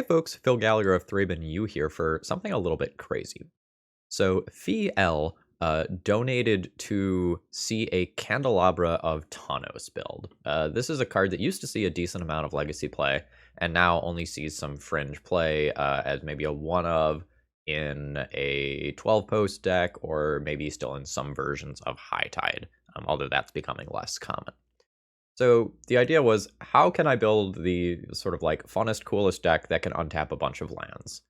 Hey folks, Phil Gallagher of ThrabenU here for something a little bit crazy. So Fee L donated to see a Candelabra of Tawnos build. This is a card that used to see a decent amount of legacy play, and now only sees some fringe play as maybe a one of in a 12-post deck, or maybe still in some versions of High Tide, although that's becoming less common. So the idea was, how can I build the sort of like funnest, coolest deck that can untap a bunch of lands?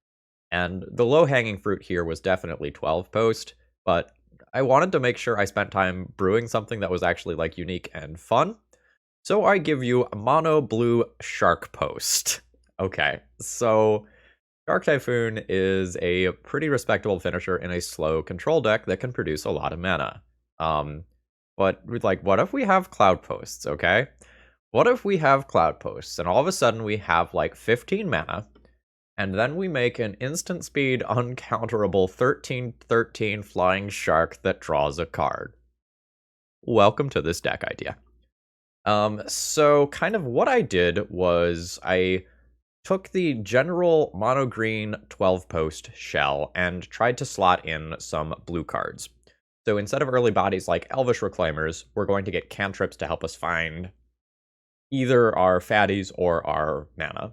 And the low-hanging fruit here was definitely 12-post, but I wanted to make sure I spent time brewing something that was actually like unique and fun. So I give you mono blue Shark Post. Okay, so Shark Typhoon is a pretty respectable finisher in a slow control deck that can produce a lot of mana. But like, what if we have Cloudposts, okay? What if we have Cloudposts, and all of a sudden we have like 15 mana, and then we make an instant speed, uncounterable 13/13 flying shark that draws a card? Welcome to this deck idea. So kind of what I did was I took the general mono green 12-post shell and tried to slot in some blue cards. So instead of early bodies like Elvish Reclaimers, we're going to get cantrips to help us find either our fatties or our mana.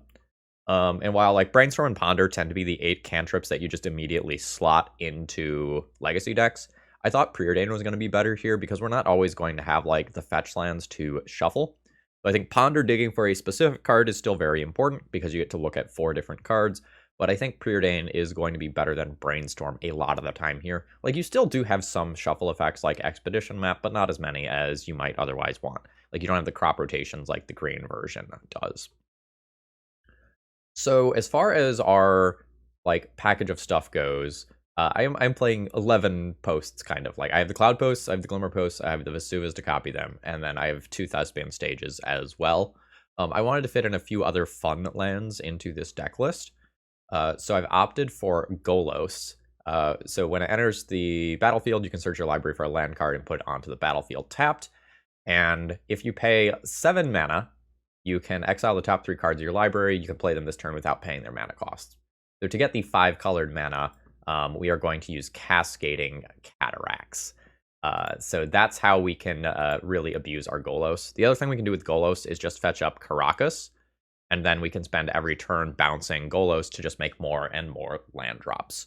And while like Brainstorm and Ponder tend to be the 8 cantrips that you just immediately slot into legacy decks, I thought Preordain was going to be better here because we're not always going to have like the fetch lands to shuffle. But I think Ponder digging for a specific card is still very important because you get to look at 4 different cards. But I think Preordain is going to be better than Brainstorm a lot of the time here. Like, you still do have some shuffle effects like Expedition Map, but not as many as you might otherwise want. Like, you don't have the crop rotations like the green version does. So as far as our like package of stuff goes, I'm playing 11 posts, kind of. Like, I have the Cloud posts, I have the Glimmer posts, I have the Vesuvas to copy them, and then I have 2 Thespian stages as well. I wanted to fit in a few other fun lands into this deck list. So I've opted for Golos. So when it enters the battlefield, you can search your library for a land card and put it onto the battlefield tapped. And if you pay 7 mana, you can exile the top 3 cards of your library. You can play them this turn without paying their mana costs. So to get the 5-colored mana, we are going to use Cascading Cataracts. So that's how we can really abuse our Golos. The other thing we can do with Golos is just fetch up Caracas, and then we can spend every turn bouncing Golos to just make more and more land drops.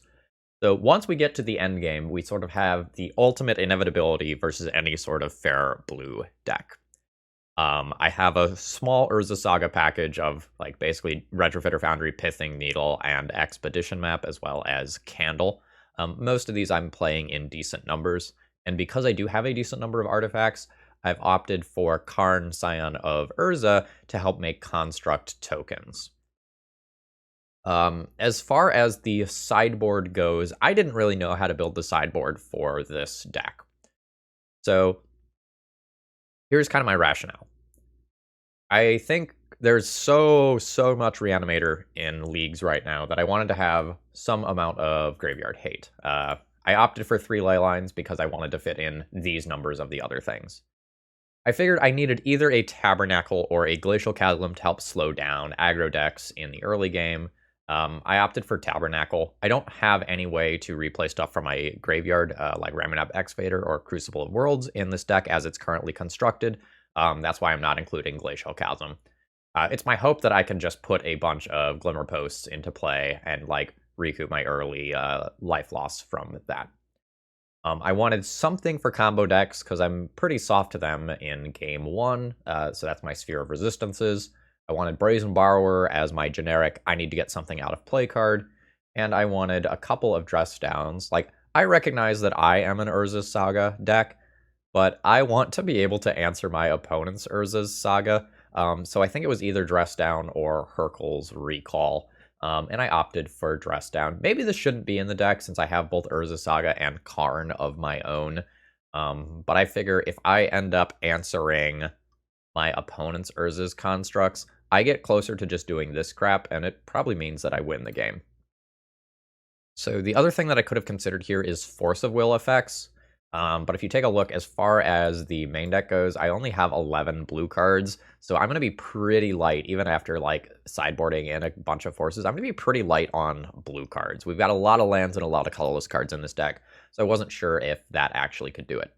So once we get to the end game, we sort of have the ultimate inevitability versus any sort of fair blue deck. I have a small Urza Saga package of like basically Retrofitter Foundry, Pithing Needle, and Expedition Map, as well as Candle. Most of these I'm playing in decent numbers, and because I do have a decent number of artifacts, I've opted for Karn, Scion of Urza, to help make construct tokens. As far as the sideboard goes, I didn't really know how to build the sideboard for this deck. So here's kind of my rationale. I think there's so much Reanimator in leagues right now that I wanted to have some amount of graveyard hate. I opted for 3 ley lines because I wanted to fit in these numbers of the other things. I figured I needed either a Tabernacle or a Glacial Chasm to help slow down aggro decks in the early game. I opted for Tabernacle. I don't have any way to replay stuff from my graveyard, like Ramunap Exvader or Crucible of Worlds in this deck as it's currently constructed. That's why I'm not including Glacial Chasm. It's my hope that I can just put a bunch of Glimmer Posts into play and like recoup my early life loss from that. I wanted something for combo decks because I'm pretty soft to them in game 1, so that's my Sphere of Resistances. I wanted Brazen Borrower as my generic I need to get something out of play card, and I wanted a couple of Dress Downs. Like, I recognize that I am an Urza's Saga deck, but I want to be able to answer my opponent's Urza's Saga, so I think it was either Dress Down or Hurkyl's Recall. And I opted for Dress Down. Maybe this shouldn't be in the deck since I have both Urza Saga and Karn of my own. But I figure if I end up answering my opponent's Urza's constructs, I get closer to just doing this crap, and it probably means that I win the game. So the other thing that I could have considered here is Force of Will effects. But if you take a look, as far as the main deck goes, I only have 11 blue cards, so I'm going to be pretty light, even after, like, sideboarding in a bunch of forces. I'm going to be pretty light on blue cards. We've got a lot of lands and a lot of colorless cards in this deck, so I wasn't sure if that actually could do it.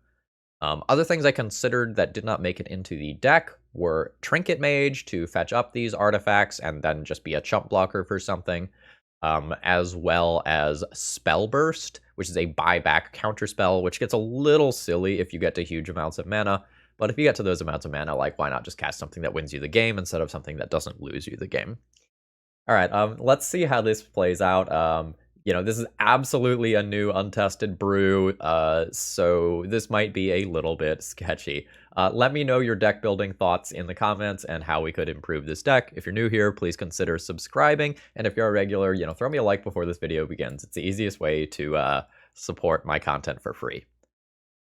Other things I considered that did not make it into the deck were Trinket Mage to fetch up these artifacts and then just be a chump blocker for something, as well as Spell Burst, which is a buyback counterspell, which gets a little silly if you get to huge amounts of mana. But if you get to those amounts of mana, like, why not just cast something that wins you the game instead of something that doesn't lose you the game? All right, let's see how this plays out. This is absolutely a new untested brew, so this might be a little bit sketchy. Let me know your deck building thoughts in the comments and how we could improve this deck. If you're new here, please consider subscribing, and if you're a regular, throw me a like before this video begins. It's the easiest way to support my content for free.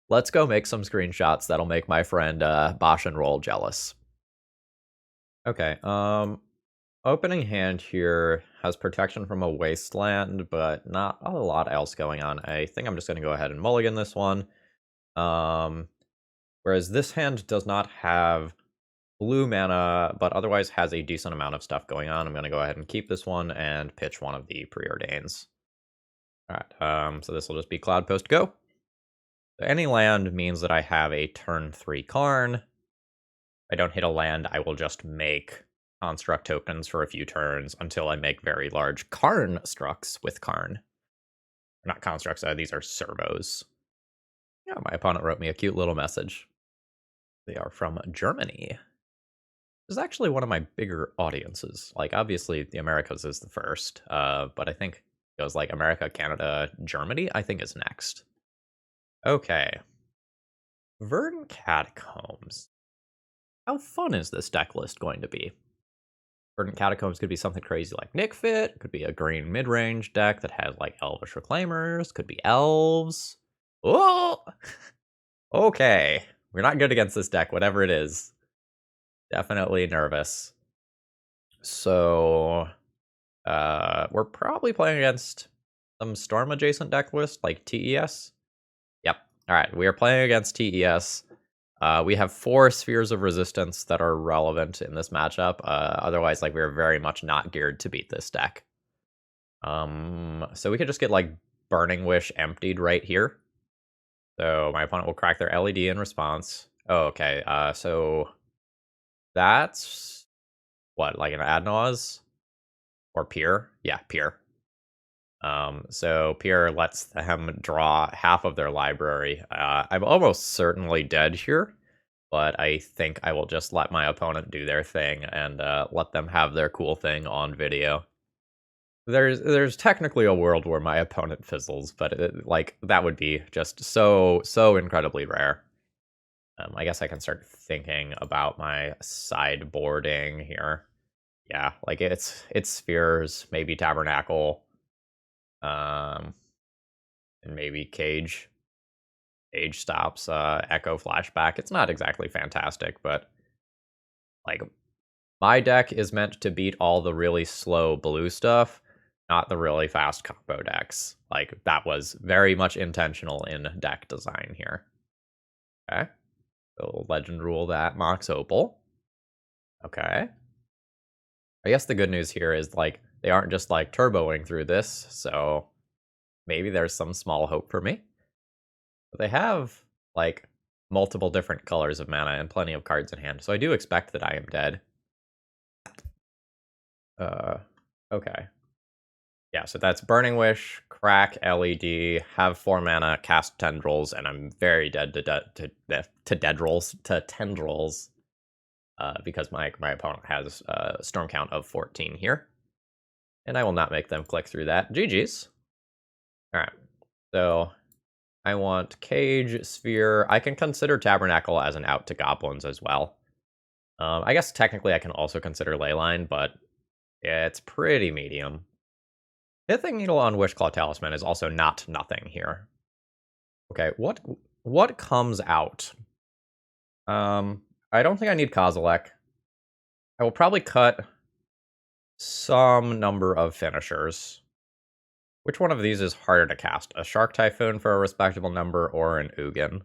Let's go make some screenshots that'll make my friend Bosh and Roll jealous. Okay, opening hand here has protection from a wasteland, but not a lot else going on. I think I'm just going to go ahead and mulligan this one. Whereas this hand does not have blue mana, but otherwise has a decent amount of stuff going on. I'm going to go ahead and keep this one and pitch one of the preordains. All right, so this will just be Cloudpost go. So any land means that I have a turn 3 Karn. If I don't hit a land, I will just make construct tokens for a few turns until I make very large Karn structs with Karn. Not constructs, these are servos. Yeah, my opponent wrote me a cute little message. They are from Germany. This is actually one of my bigger audiences. Like, obviously, the Americas is the first, but I think it goes like America, Canada, Germany, I think is next. Okay. Verdant Catacombs. How fun is this deck list going to be? Verdant Catacombs could be something crazy like Nick Fit. Could be a green mid-range deck that has, like, Elvish Reclaimers. Could be Elves. Oh! Okay. We're not good against this deck, whatever it is. Definitely nervous. So, we're probably playing against some Storm-adjacent deck list, like TES. Yep. All right, we are playing against TES. We have 4 spheres of resistance that are relevant in this matchup. Otherwise, like, we're very much not geared to beat this deck. So we could just get, like, Burning Wish emptied right here. So my opponent will crack their LED in response. Oh, okay. So that's what, like an Adnause or Pier? Yeah, Pier. So Pier lets them draw half of their library. I'm almost certainly dead here, but I think I will just let my opponent do their thing and let them have their cool thing on video. There's technically a world where my opponent fizzles, but like, that would be just so incredibly rare. I guess I can start thinking about my sideboarding here. Yeah, like, it's spheres, maybe Tabernacle, and maybe Cage. Cage stops, Echo Flashback. It's not exactly fantastic, but, like, my deck is meant to beat all the really slow blue stuff, not the really fast combo decks. Like, that was very much intentional in deck design here. Okay. So Legend Rule that, Mox Opal. Okay. I guess the good news here is, like, they aren't just, like, turboing through this, so maybe there's some small hope for me. But they have, like, multiple different colors of mana and plenty of cards in hand, so I do expect that I am dead. Okay. Yeah, so that's Burning Wish, crack LED, have 4 mana, cast Tendrils, and I'm very dead to Tendrils, because my opponent has a storm count of 14 here. And I will not make them click through that. GG's. Alright, so I want Cage, Sphere. I can consider Tabernacle as an out to Goblins as well. I guess technically I can also consider Leyline, but it's pretty medium. Pithing Needle on Wishclaw Talisman is also not nothing here. Okay, what comes out? I don't think I need Kozilek. I will probably cut some number of finishers. Which one of these is harder to cast? A Shark Typhoon for a respectable number or an Ugin?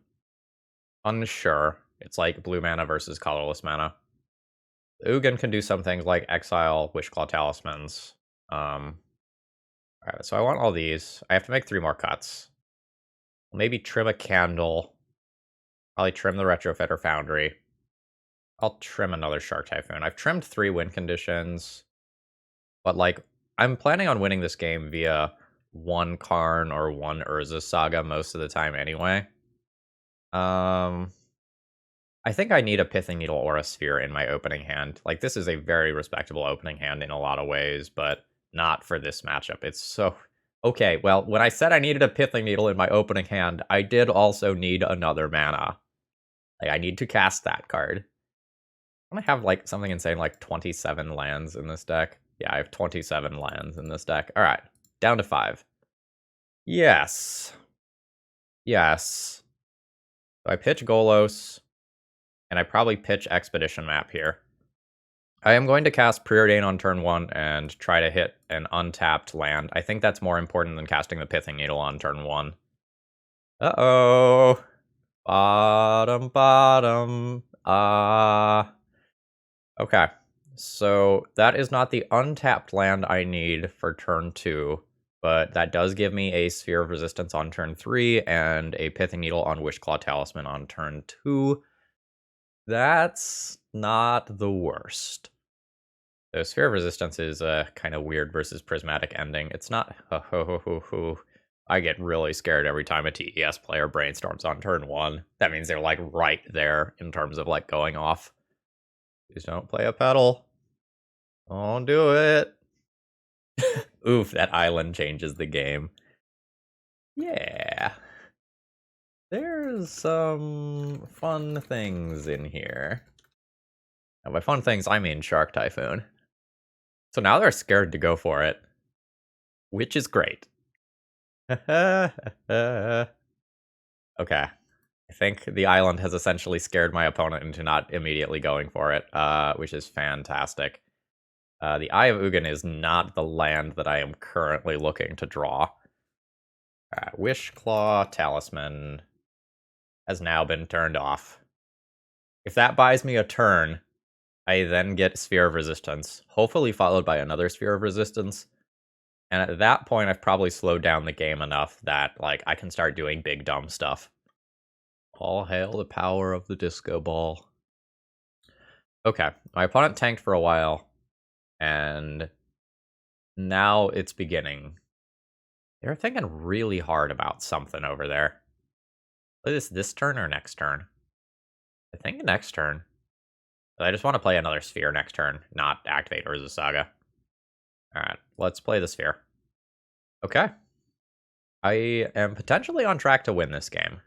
Unsure. It's like blue mana versus colorless mana. Ugin can do some things like exile Wishclaw Talismans. Alright, so I want all these. I have to make 3 more cuts. Maybe trim a candle. Probably trim the Retrofitter Foundry. I'll trim another Shark Typhoon. I've trimmed 3 win conditions. But, like, I'm planning on winning this game via 1 Karn or 1 Urza Saga most of the time anyway. I think I need a Pithing Needle or a Sphere in my opening hand. Like, this is a very respectable opening hand in a lot of ways, but not for this matchup. It's so... Okay, well, when I said I needed a Pithing Needle in my opening hand, I did also need another mana. Like, I need to cast that card. I'm gonna have, like, something insane like 27 lands in this deck. Yeah, I have 27 lands in this deck. Alright, down to 5. Yes. Yes. So I pitch Golos, and I probably pitch Expedition Map here. I am going to cast Preordain on turn 1 and try to hit an untapped land. I think that's more important than casting the Pithing Needle on turn 1. Uh-oh. Bottom. Okay. So that is not the untapped land I need for turn 2, but that does give me a Sphere of Resistance on turn 3 and a Pithing Needle on Wishclaw Talisman on turn 2. That's not the worst. So Sphere of Resistance is kind of weird versus Prismatic Ending. It's not... I get really scared every time a TES player brainstorms on turn 1. That means they're, like, right there in terms of, like, going off. Please don't play a pedal. Don't do it. Oof, that island changes the game. Yeah. There's some fun things in here. And by fun things, I mean Shark Typhoon. So now they're scared to go for it, which is great. Okay. I think the island has essentially scared my opponent into not immediately going for it, which is fantastic. The Eye of Ugin is not the land that I am currently looking to draw. Wishclaw Talisman has now been turned off. If that buys me a turn, I then get Sphere of Resistance, hopefully followed by another Sphere of Resistance. And at that point, I've probably slowed down the game enough that, like, I can start doing big dumb stuff. All hail the power of the disco ball. Okay, my opponent tanked for a while, and now it's beginning. They're thinking really hard about something over there. Is this turn or next turn? I think next turn. But I just want to play another Sphere next turn, not activate Urza Saga. Alright, let's play the Sphere. Okay. I am potentially on track to win this game.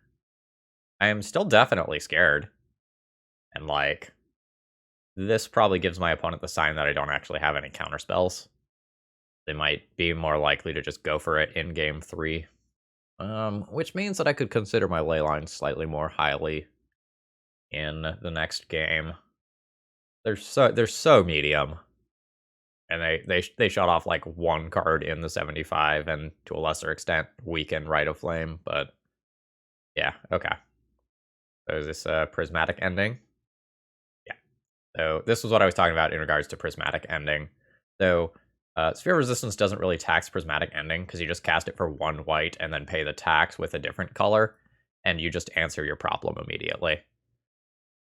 I am still definitely scared. And, like, this probably gives my opponent the sign that I don't actually have any counterspells. They might be more likely to just go for it in game 3. Which means that I could consider my leyline slightly more highly in the next game. They're so medium. And they shot off, like, 1 card in the 75, and to a lesser extent, weaken Rite of Flame, but yeah, okay. So is this a Prismatic Ending? Yeah. So this was what I was talking about in regards to Prismatic Ending. So Sphere of Resistance doesn't really tax Prismatic Ending, because you just cast it for 1 white and then pay the tax with a different color, and you just answer your problem immediately.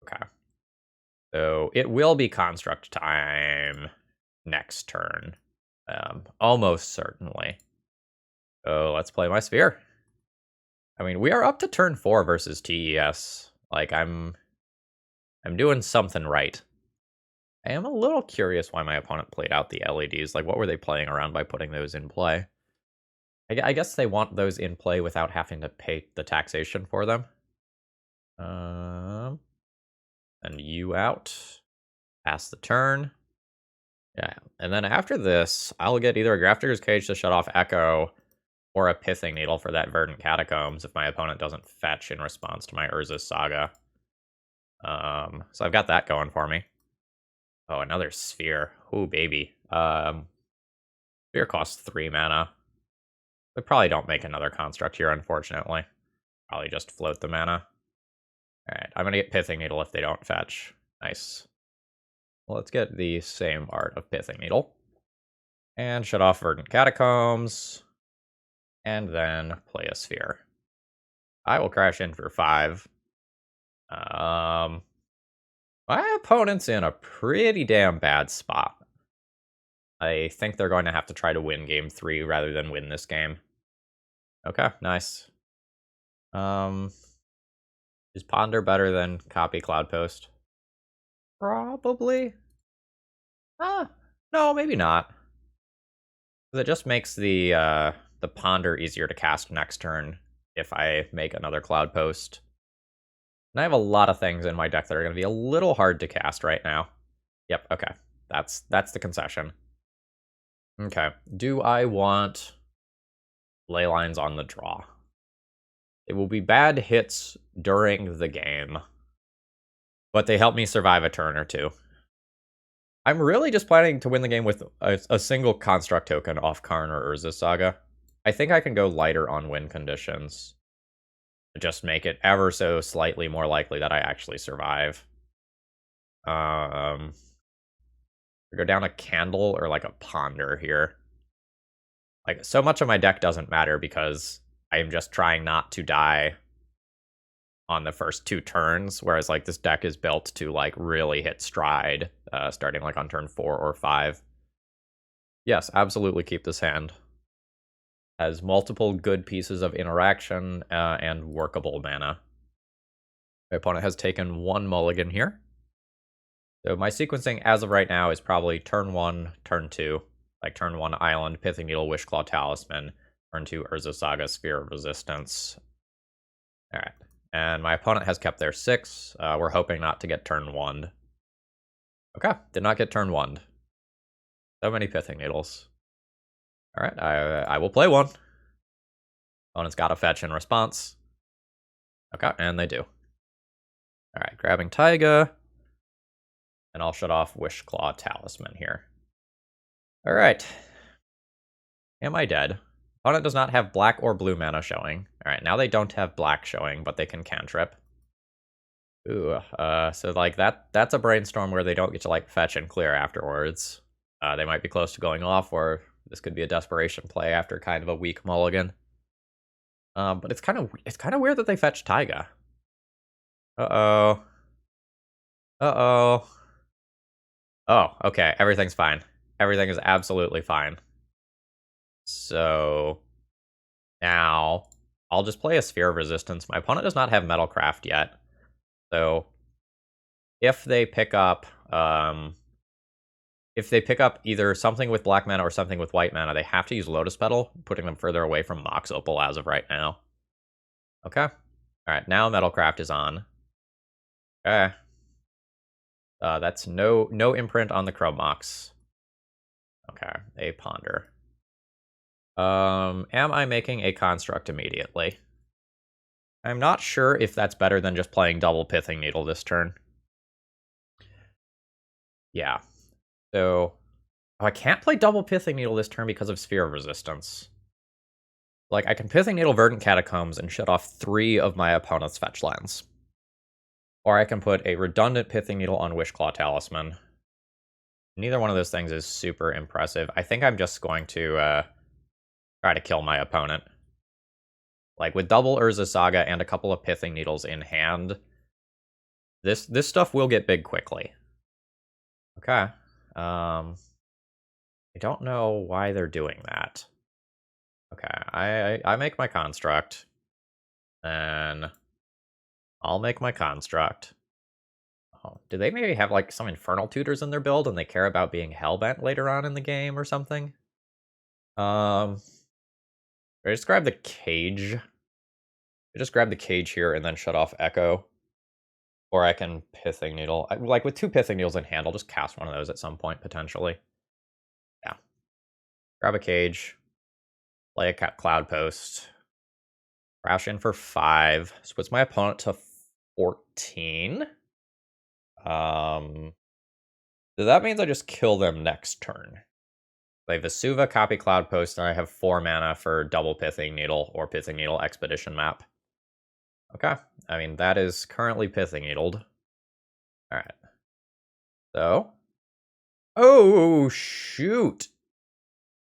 Okay. So it will be Construct time next turn. Almost certainly. So let's play my Sphere. I mean, we are up to turn 4 versus TES. Like, I'm doing something right. I am a little curious why my opponent played out the LEDs. Like, what were they playing around by putting those in play? I guess they want those in play without having to pay the taxation for them. And you out. Pass the turn. Yeah, and then after this, I'll get either a Grafdigger's Cage to shut off Echo, or a Pithing Needle for that Verdant Catacombs if my opponent doesn't fetch in response to my Urza Saga. So I've got that going for me. Oh, another Sphere. Ooh, baby. Sphere costs 3 mana. They probably don't make another construct here, unfortunately. Probably just float the mana. Alright, I'm gonna get Pithing Needle if they don't fetch. Nice. Well, let's get the same art of Pithing Needle. And shut off Verdant Catacombs. And then play a Sphere. I will crash in for 5. My opponent's in a pretty damn bad spot. I think they're going to have to try to win game 3 rather than win this game. Okay, nice. Is Ponder better than copy Cloudpost? Probably. No, maybe not. It just makes the Ponder easier to cast next turn if I make another Cloudpost. And I have a lot of things in my deck that are going to be a little hard to cast right now. Yep, okay. That's the concession. Okay. Do I want ley lines on the draw? It will be bad hits during the game, but they help me survive a turn or two. I'm really just planning to win the game with a single construct token off Karn or Urza Saga. I think I can go lighter on win conditions. Just make it ever so slightly more likely that I actually survive. Go down a Candle or like a Ponder here. Like, so much of my deck doesn't matter because I'm just trying not to die on the first 2 turns, whereas like this deck is built to like really hit stride, starting like on turn 4 or 5. Yes, absolutely keep this hand. Has multiple good pieces of interaction and workable mana. My opponent has taken 1 mulligan here. So my sequencing as of right now is probably turn 1, turn 2. Like turn 1 Island, Pithing Needle, Wishclaw Talisman. Turn 2 Urza Saga, Sphere of Resistance. Alright. And my opponent has kept their 6. We're hoping not to get turn 1. Okay, did not get turn 1. So many Pithing Needles. Alright, I will play one. Opponent's got a fetch in response. Okay, and they do. Alright, grabbing Taiga. And I'll shut off Wishclaw Talisman here. Alright. Am I dead? Opponent does not have black or blue mana showing. Alright, now they don't have black showing, but they can cantrip. Ooh, so like that's a brainstorm where they don't get to like fetch and clear afterwards. They might be close to going off, or this could be a desperation play after kind of a weak mulligan. But it's kind of weird that they fetch Taiga. Uh-oh. Uh-oh. Oh, okay, everything's fine. Everything is absolutely fine. So now I'll just play a Sphere of Resistance. My opponent does not have Metalcraft yet. So if they pick up either something with black mana or something with white mana, they have to use Lotus Petal, putting them further away from Mox Opal as of right now. Okay. Alright, now Metalcraft is on. Okay. That's no imprint on the Chrome Mox. Okay, a Ponder. Am I making a construct immediately? I'm not sure if that's better than just playing double Pithing Needle this turn. Yeah. So, I can't play double Pithing Needle this turn because of Sphere of Resistance. Like, I can Pithing Needle Verdant Catacombs and shut off 3 of my opponent's fetch lands. Or I can put a redundant Pithing Needle on Wishclaw Talisman. Neither one of those things is super impressive. I think I'm just going to try to kill my opponent. Like, with double Urza Saga and a couple of Pithing Needles in hand, this stuff will get big quickly. Okay. I don't know why they're doing that. Okay, I make my construct. Then I'll make my construct. Oh, do they maybe have, like, some Infernal Tutors in their build and they care about being Hellbent later on in the game or something? I just grab the Cage. I just grab the Cage here and then shut off Echo. Or I can Pithing Needle. Like, with 2 Pithing Needles in hand, I'll just cast one of those at some point, potentially. Yeah. Grab a Cage. Play a Cloudpost. Crash in for 5. This puts my opponent to 14. So that means I just kill them next turn. Play Vesuva, copy Cloudpost, and I have 4 mana for double Pithing Needle or Pithing Needle Expedition map. Okay, I mean, that is currently Pithing Needled. Alright. So. Oh, shoot!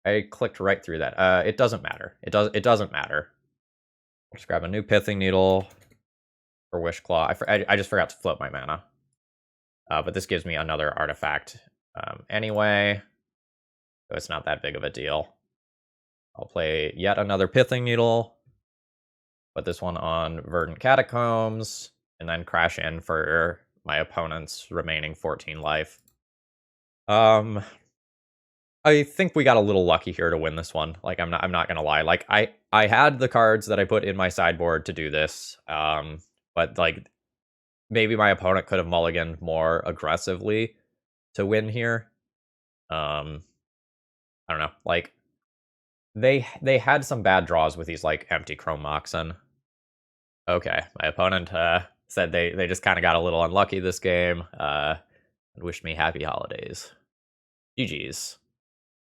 I clicked right through that. It doesn't matter. It doesn't matter. I'll just grab a new Pithing Needle for Wishclaw. I just forgot to float my mana. But this gives me another artifact anyway, so it's not that big of a deal. I'll play yet another Pithing Needle, put this one on Verdant Catacombs, and then crash in for my opponent's remaining 14 life. I think we got a little lucky here to win this one. Like, I'm not gonna lie. Like, I had the cards that I put in my sideboard to do this. But like, maybe my opponent could have mulliganed more aggressively to win here. I don't know. Like, they had some bad draws with these like empty Chrome Moxen. Okay, my opponent said they just kind of got a little unlucky this game. And wished me happy holidays. GG's.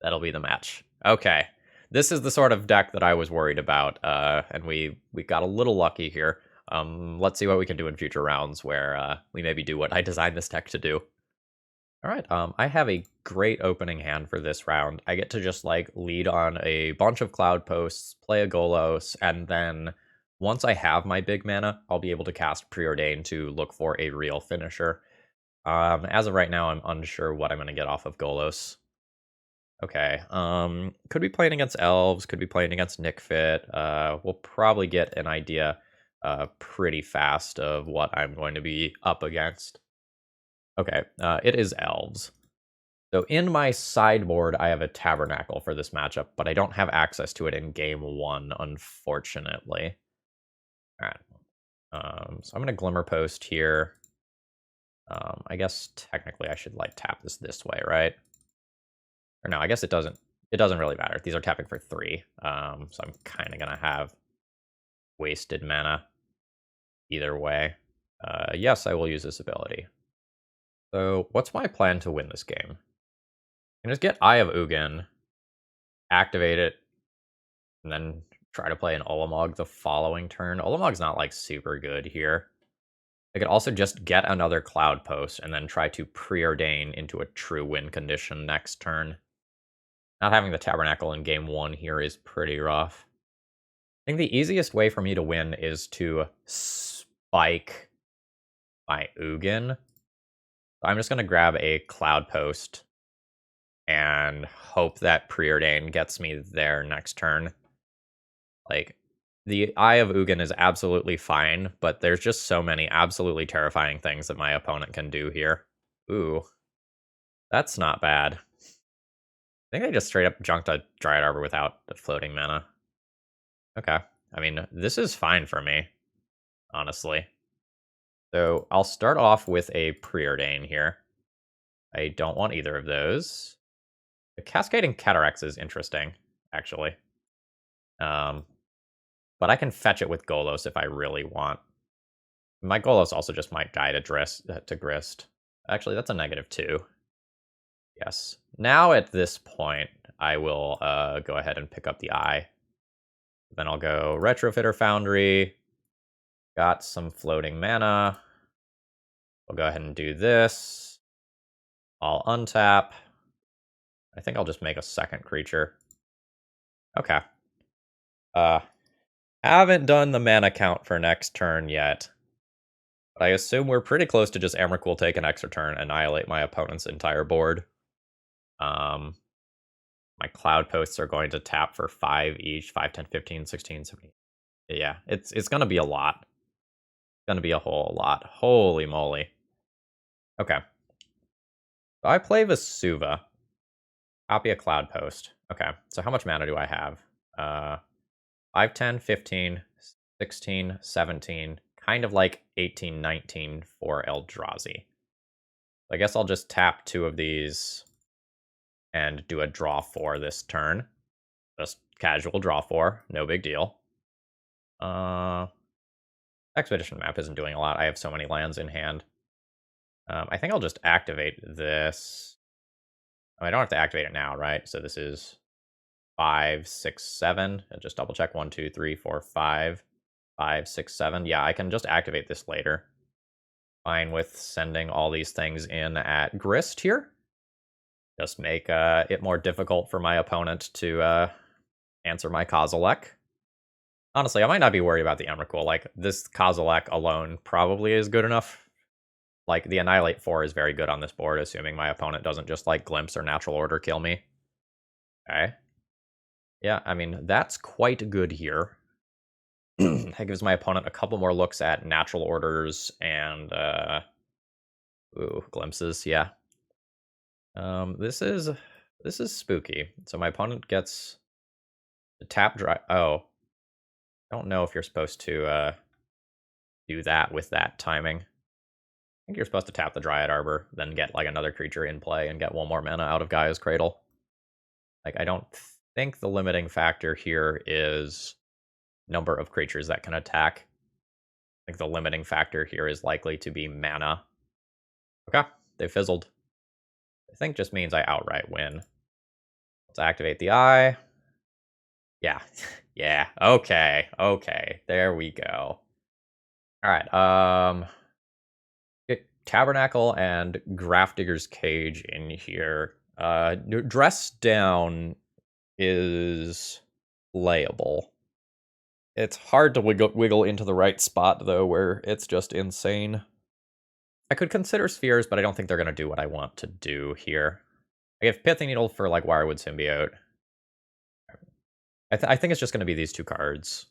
That'll be the match. Okay. This is the sort of deck that I was worried about, and we got a little lucky here. Let's see what we can do in future rounds where we maybe do what I designed this deck to do. All right, I have a great opening hand for this round. I get to just like lead on a bunch of Cloudposts, play a Golos, and then once I have my big mana, I'll be able to cast Preordain to look for a real finisher. As of right now, I'm unsure what I'm going to get off of Golos. Okay, could be playing against Elves, could be playing against Nick Fit. We'll probably get an idea pretty fast of what I'm going to be up against. Okay, it is Elves. So in my sideboard, I have a Tabernacle for this matchup, but I don't have access to it in game 1, unfortunately. All right, so I'm going to Glimmer Post here. I guess technically I should like tap this way, right? Or no, I guess it doesn't really matter. These are tapping for 3. So I'm kind of going to have wasted mana either way. Yes, I will use this ability. So what's my plan to win this game? I can just get Eye of Ugin, activate it, and then try to play an Ulamog the following turn. Ulamog's not like super good here. I could also just get another Cloudpost and then try to preordain into a true win condition next turn. Not having the Tabernacle in game 1 here is pretty rough. I think the easiest way for me to win is to spike my Ugin. So I'm just going to grab a Cloudpost and hope that Preordain gets me there next turn. Like, the Eye of Ugin is absolutely fine, but there's just so many absolutely terrifying things that my opponent can do here. Ooh, that's not bad. I think I just straight up junked a Dryad Arbor without the floating mana. Okay. I mean, this is fine for me, honestly. So I'll start off with a Preordain here. I don't want either of those. The Cascading Cataracts is interesting, actually. But I can fetch it with Golos if I really want. My Golos also just might die to Grist. Actually, that's a -2. Yes. Now at this point, I will go ahead and pick up the Eye. Then I'll go Retrofitter Foundry. Got some floating mana. I'll go ahead and do this. I'll untap. I think I'll just make a second creature. Okay. Haven't done the mana count for next turn yet. But I assume we're pretty close to just Emrakul take an extra turn, annihilate my opponent's entire board. My Cloudposts are going to tap for 5 each, 5, 10, 15, 16, 17. Yeah, it's going to be a lot. It's going to be a whole lot. Holy moly. Okay. So I play Vesuva. Copy a Cloudpost. Okay, so how much mana do I have? 5, 10, 15, 16, 17, kind of like 18, 19 for Eldrazi. I guess I'll just tap 2 of these and do a draw 4 this turn. Just casual draw 4, no big deal. Expedition map isn't doing a lot. I have so many lands in hand. I think I'll just activate this. I don't have to activate it now, right? So this is 5, 6, 7. And just double check 1, 2, 3, 4, 5, 5, 6, 7. Yeah, I can just activate this later. Fine with sending all these things in at Grist here. Just make it more difficult for my opponent to answer my Kozilek. Honestly, I might not be worried about the Emrakul. Like, this Kozilek alone probably is good enough. Like, the Annihilate 4 is very good on this board, assuming my opponent doesn't just, like, Glimpse or Natural Order kill me. Okay. Yeah, I mean, that's quite good here. That gives my opponent a couple more looks at Natural Orders and, Glimpses, yeah. This is spooky. So my opponent gets the tap dry. Oh, I don't know if you're supposed to do that with that timing. I think you're supposed to tap the Dryad Arbor, then get like another creature in play and get 1 more mana out of Gaia's Cradle. Like, I don't think the limiting factor here is number of creatures that can attack. I think the limiting factor here is likely to be mana. Okay, they fizzled. I think just means I outright win. Let's activate the eye. Yeah. Yeah. Okay. Okay. There we go. Alright, get Tabernacle and Grafdigger's Cage in here. Dress Down is playable. It's hard to wiggle into the right spot, though, where it's just insane. I could consider Spheres, but I don't think they're going to do what I want to do here. I have Pithing Needle for, like, Wirewood Symbiote. I think it's just going to be these 2 cards.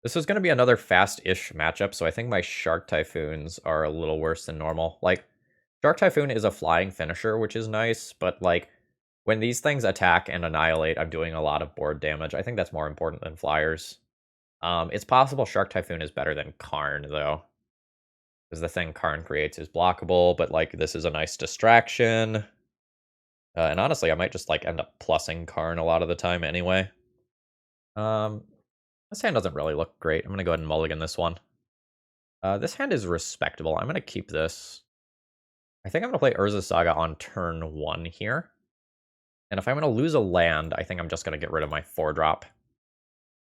This is going to be another fast-ish matchup, so I think my Shark Typhoons are a little worse than normal. Like, Shark Typhoon is a flying finisher, which is nice, but, like, when these things attack and annihilate, I'm doing a lot of board damage. I think that's more important than flyers. It's possible Shark Typhoon is better than Karn, though. Because the thing Karn creates is blockable, but, like, this is a nice distraction. And honestly, I might just, like, end up plussing Karn a lot of the time anyway. This hand doesn't really look great. I'm going to go ahead and mulligan this one. This hand is respectable. I'm going to keep this. I think I'm going to play Urza Saga on turn 1 here. And if I'm going to lose a land, I think I'm just going to get rid of my 4-drop.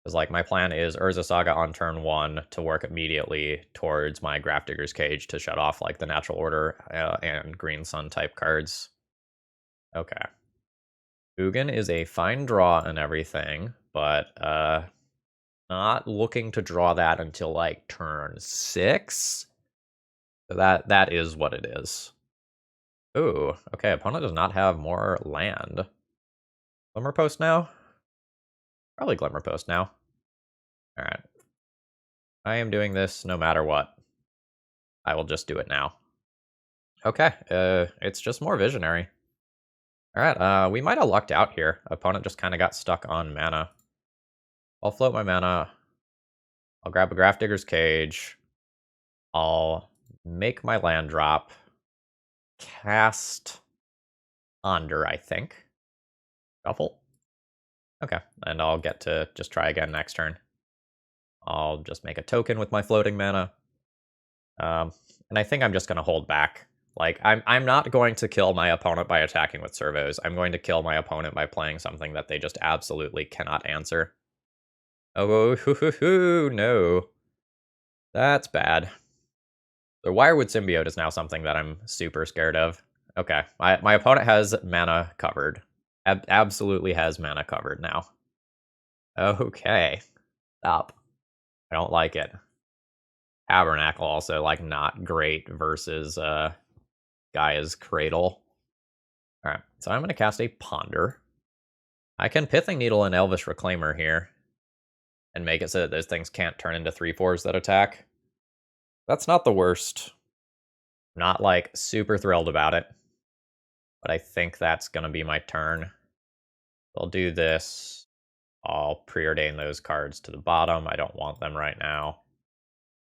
Because, like, my plan is Urza Saga on turn 1 to work immediately towards my Grafdigger's Cage to shut off, like, the Natural Order and Green Sun type cards. Okay. Ugin is a fine draw and everything, but not looking to draw that until, like, turn 6. So that is what it is. Ooh, okay, opponent does not have more land. Glimmer Post now? Probably Glimmer Post now. Alright. I am doing this no matter what. I will just do it now. Okay, it's just more Visionary. Alright, we might have lucked out here. Opponent just kind of got stuck on mana. I'll float my mana. I'll grab a Grafdigger's Cage. I'll make my land drop. Cast Under, I think. Shuffle. Okay, and I'll get to just try again next turn. I'll just make a token with my floating mana. And I think I'm just going to hold back. Like, I'm not going to kill my opponent by attacking with servos. I'm going to kill my opponent by playing something that they just absolutely cannot answer. Oh, no. That's bad. The Wirewood Symbiote is now something that I'm super scared of. Okay, my opponent has mana covered. Absolutely has mana covered now. Okay. Stop. I don't like it. Tabernacle also, like, not great versus Gaia's Cradle. Alright, so I'm going to cast a Ponder. I can Pithing Needle and Elvish Reclaimer here. And make it so that those things can't turn into 3/4s that attack. That's not the worst. Not, like, super thrilled about it. But I think that's going to be my turn. I'll do this. I'll preordain those cards to the bottom. I don't want them right now.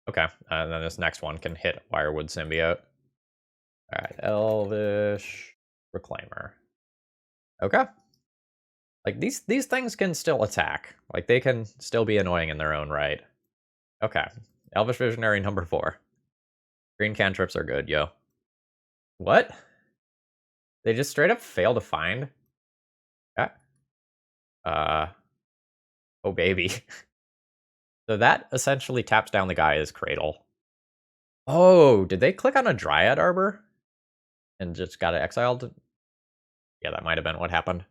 Okay, and then this next one can hit Wirewood Symbiote. Alright, Elvish Reclaimer. Okay. Like, these things can still attack. Like, they can still be annoying in their own right. Okay. Elvish Visionary number 4. Green cantrips are good, yo. What? They just straight up fail to find? Yeah. Oh baby. So that essentially taps down the guy's Cradle. Oh, did they click on a Dryad Arbor? And just got it exiled? Yeah, that might have been what happened.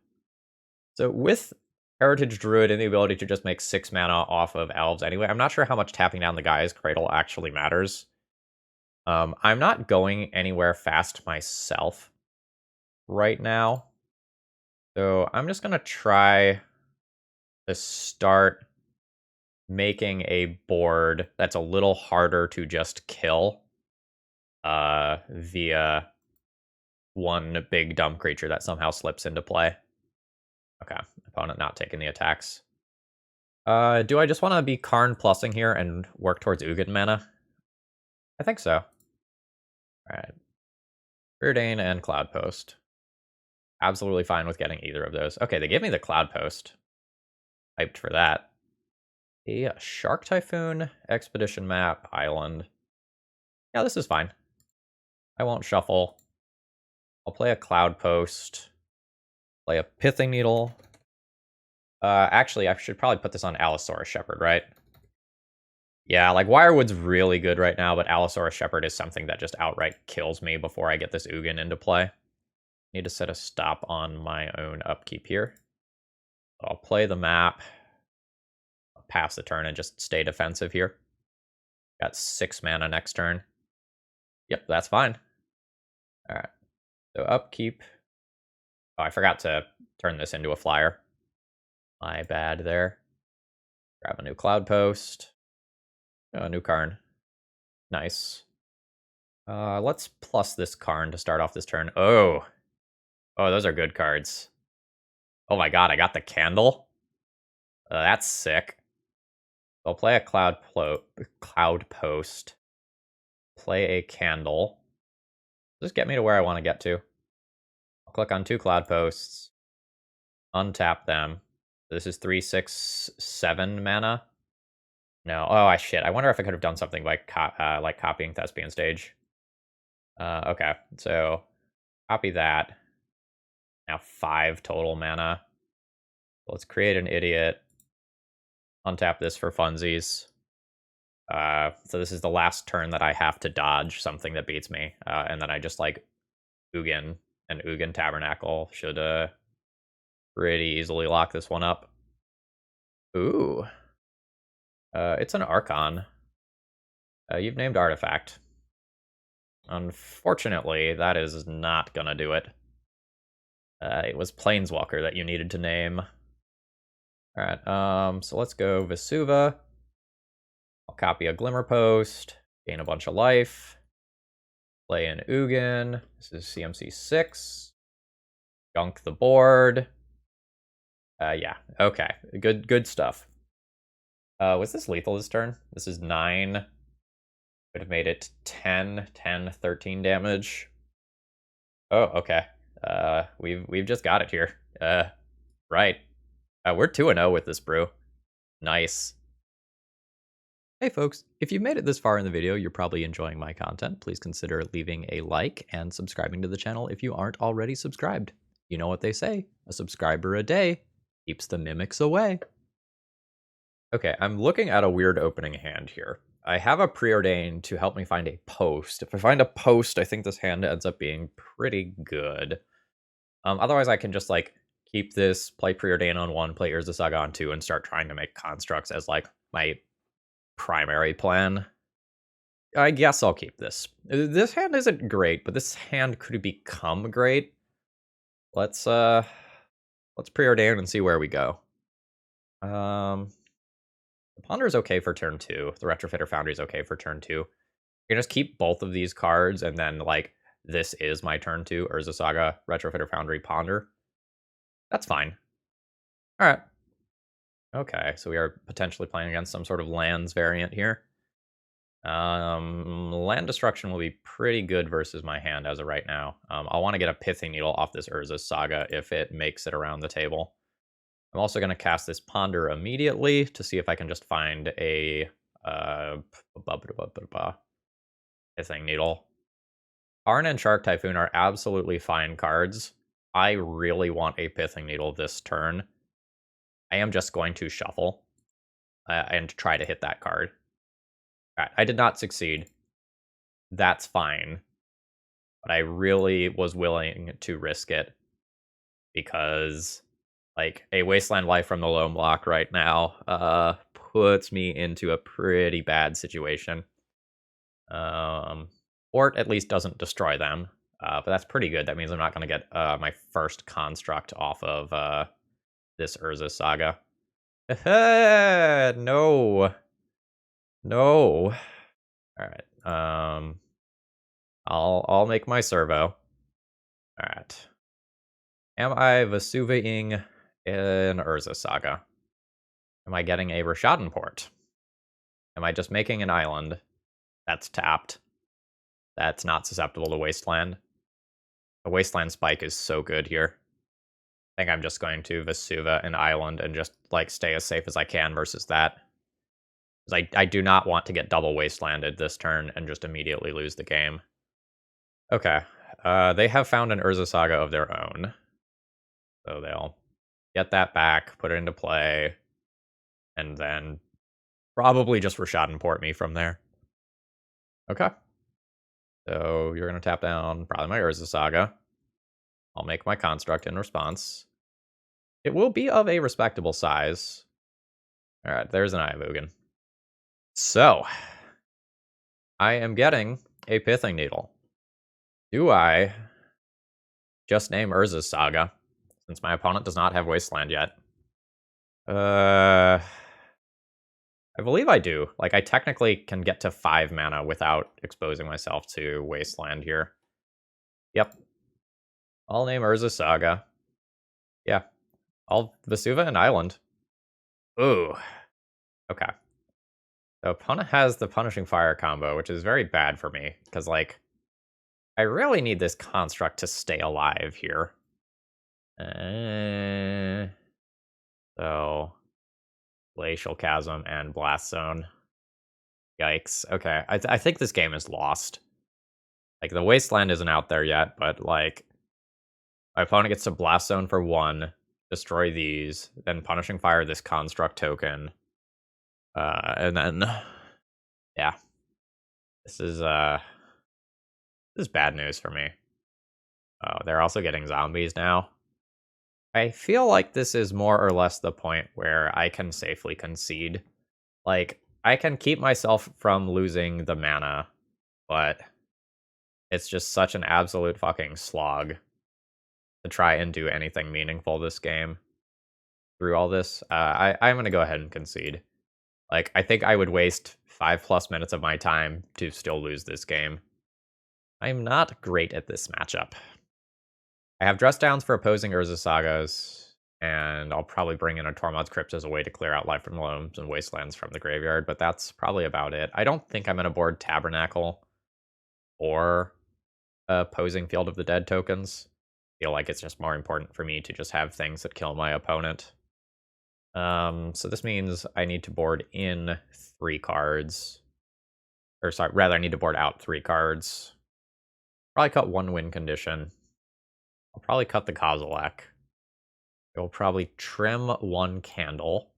So with Heritage Druid and the ability to just make 6 mana off of elves anyway, I'm not sure how much tapping down the guy's Cradle actually matters. I'm not going anywhere fast myself right now. So I'm just going to try to start making a board that's a little harder to just kill via one big dumb creature that somehow slips into play. Okay, opponent not taking the attacks. Do I just want to be Karn plussing here and work towards Ugin mana? I think so. Alright. Preordain and Cloudpost. Absolutely fine with getting either of those. Okay, they gave me the Cloudpost. Hyped for that. A Shark Typhoon, Expedition Map, Island. Yeah, this is fine. I won't shuffle. I'll play a Cloudpost. Play a Pithing Needle. Actually, I should probably put this on Allosaurus Shepherd, right? Yeah, like Wirewood's really good right now, but Allosaurus Shepherd is something that just outright kills me before I get this Ugin into play. Need to set a stop on my own upkeep here. I'll play the map. I'll pass the turn and just stay defensive here. Got 6 mana next turn. Yep, that's fine. Alright. So upkeep. Oh, I forgot to turn this into a flyer. My bad there. Grab a new Cloudpost. Oh, new Karn. Nice. Let's plus this Karn to start off this turn. Oh, those are good cards. Oh my god, I got the Candle. That's sick. I'll play a Cloudpost. Play a Candle. Just get me to where I want to get to. I'll click on 2 Cloudposts. Untap them. This is 3, 6, 7 mana. No. Oh, shit. I wonder if I could have done something like copying Thespian Stage. Okay, so copy that. Now 5 total mana. Let's create an idiot. Untap this for funsies. So this is the last turn that I have to dodge something that beats me. And then I just like Ugin and Ugin Tabernacle should pretty easily lock this one up. Ooh. It's an Archon. You've named Artifact. Unfortunately, that is not gonna do it. It was Planeswalker that you needed to name. Alright, so let's go Vesuva. I'll copy a Glimmer Post, gain a bunch of life. Play an Ugin. This is CMC 6. Gunk the board. Yeah, okay. Good stuff. Was this lethal this turn? This is 9. Would have made it 10, 13 damage. Oh, okay. We've just got it here. Right. We're 2-0 with this brew. Nice. Hey folks, if you've made it this far in the video, you're probably enjoying my content. Please consider leaving a like and subscribing to the channel if you aren't already subscribed. You know what they say, a subscriber a day keeps the mimics away. Okay, I'm looking at a weird opening hand here. I have a Preordain to help me find a post. If I find a post, I think this hand ends up being pretty good. Otherwise, I can just like keep this, play Preordain on 1, play Urza Saga on 2, and start trying to make constructs as like my primary plan. I guess I'll keep this. This hand isn't great, but this hand could become great. Let's Preordain and see where we go. The Ponder is okay for turn 2. The Retrofitter Foundry is okay for turn 2. You can just keep both of these cards, and then, like, this is my turn 2. Urza Saga, Retrofitter Foundry, Ponder. That's fine. Alright. Okay, so we are potentially playing against some sort of lands variant here. Land Destruction will be pretty good versus my hand as of right now. I'll want to get a Pithing Needle off this Urza Saga if it makes it around the table. I'm also going to cast this Ponder immediately to see if I can just find a Pithing Needle. Arn and Shark Typhoon are absolutely fine cards. I really want a Pithing Needle this turn. I am just going to shuffle and try to hit that card. All right, I did not succeed. That's fine. But I really was willing to risk it because, like, a Wasteland Life from the Lone Block right now puts me into a pretty bad situation. Or it at least doesn't destroy them. But that's pretty good. That means I'm not going to get my first construct off of this Urza Saga. No. No. Alright. I'll make my servo. Alright. Am I Vesuving in Urza Saga? Am I getting a Rishadan port? Am I just making an island that's tapped? That's not susceptible to Wasteland. The Wasteland Spike is so good here. I think I'm just going to Vesuva an island and just, like, stay as safe as I can versus that. Because I do not want to get double Wastelanded this turn and just immediately lose the game. Okay. They have found an Urza Saga of their own. So they'll get that back, put it into play, and then probably just Rishadan port me from there. Okay. So you're going to tap down probably my Urza Saga. I'll make my construct in response. It will be of a respectable size. Alright, there's an Ayavugan. So, I am getting a Pithing Needle. Do I just name Urza's Saga, since my opponent does not have Wasteland yet? I believe I do. Like, I technically can get to 5 mana without exposing myself to Wasteland here. Yep. I'll name Urza Saga. Yeah. I'll Vesuva an island. Ooh. Okay. The opponent has the Punishing Fire combo, which is very bad for me, because, like, I really need this construct to stay alive here. So, Glacial Chasm and Blast Zone. Yikes. Okay, I think this game is lost. Like, the Wasteland isn't out there yet, but, like, my opponent gets to Blast Zone for 1, destroy these, then Punishing Fire this construct token. And then, yeah. This is bad news for me. Oh, they're also getting zombies now. I feel like this is more or less the point where I can safely concede. Like, I can keep myself from losing the mana, but it's just such an absolute fucking slog to try and do anything meaningful this game through all this. I'm going to go ahead and concede. Like, I think I would waste 5+ minutes of my time to still lose this game. I'm not great at this matchup. I have dress downs for opposing Urza Sagas, and I'll probably bring in a Tormod's Crypt as a way to clear out Life from the Loams and Wastelands from the graveyard, but that's probably about it. I don't think I'm going to board Tabernacle or opposing Field of the Dead tokens. I feel like it's just more important for me to just have things that kill my opponent. So this means I need to board in 3 cards. Or sorry, rather I need to board out 3 cards. Probably cut 1 win condition. I'll probably cut the Kozilek. I will probably trim 1 candle.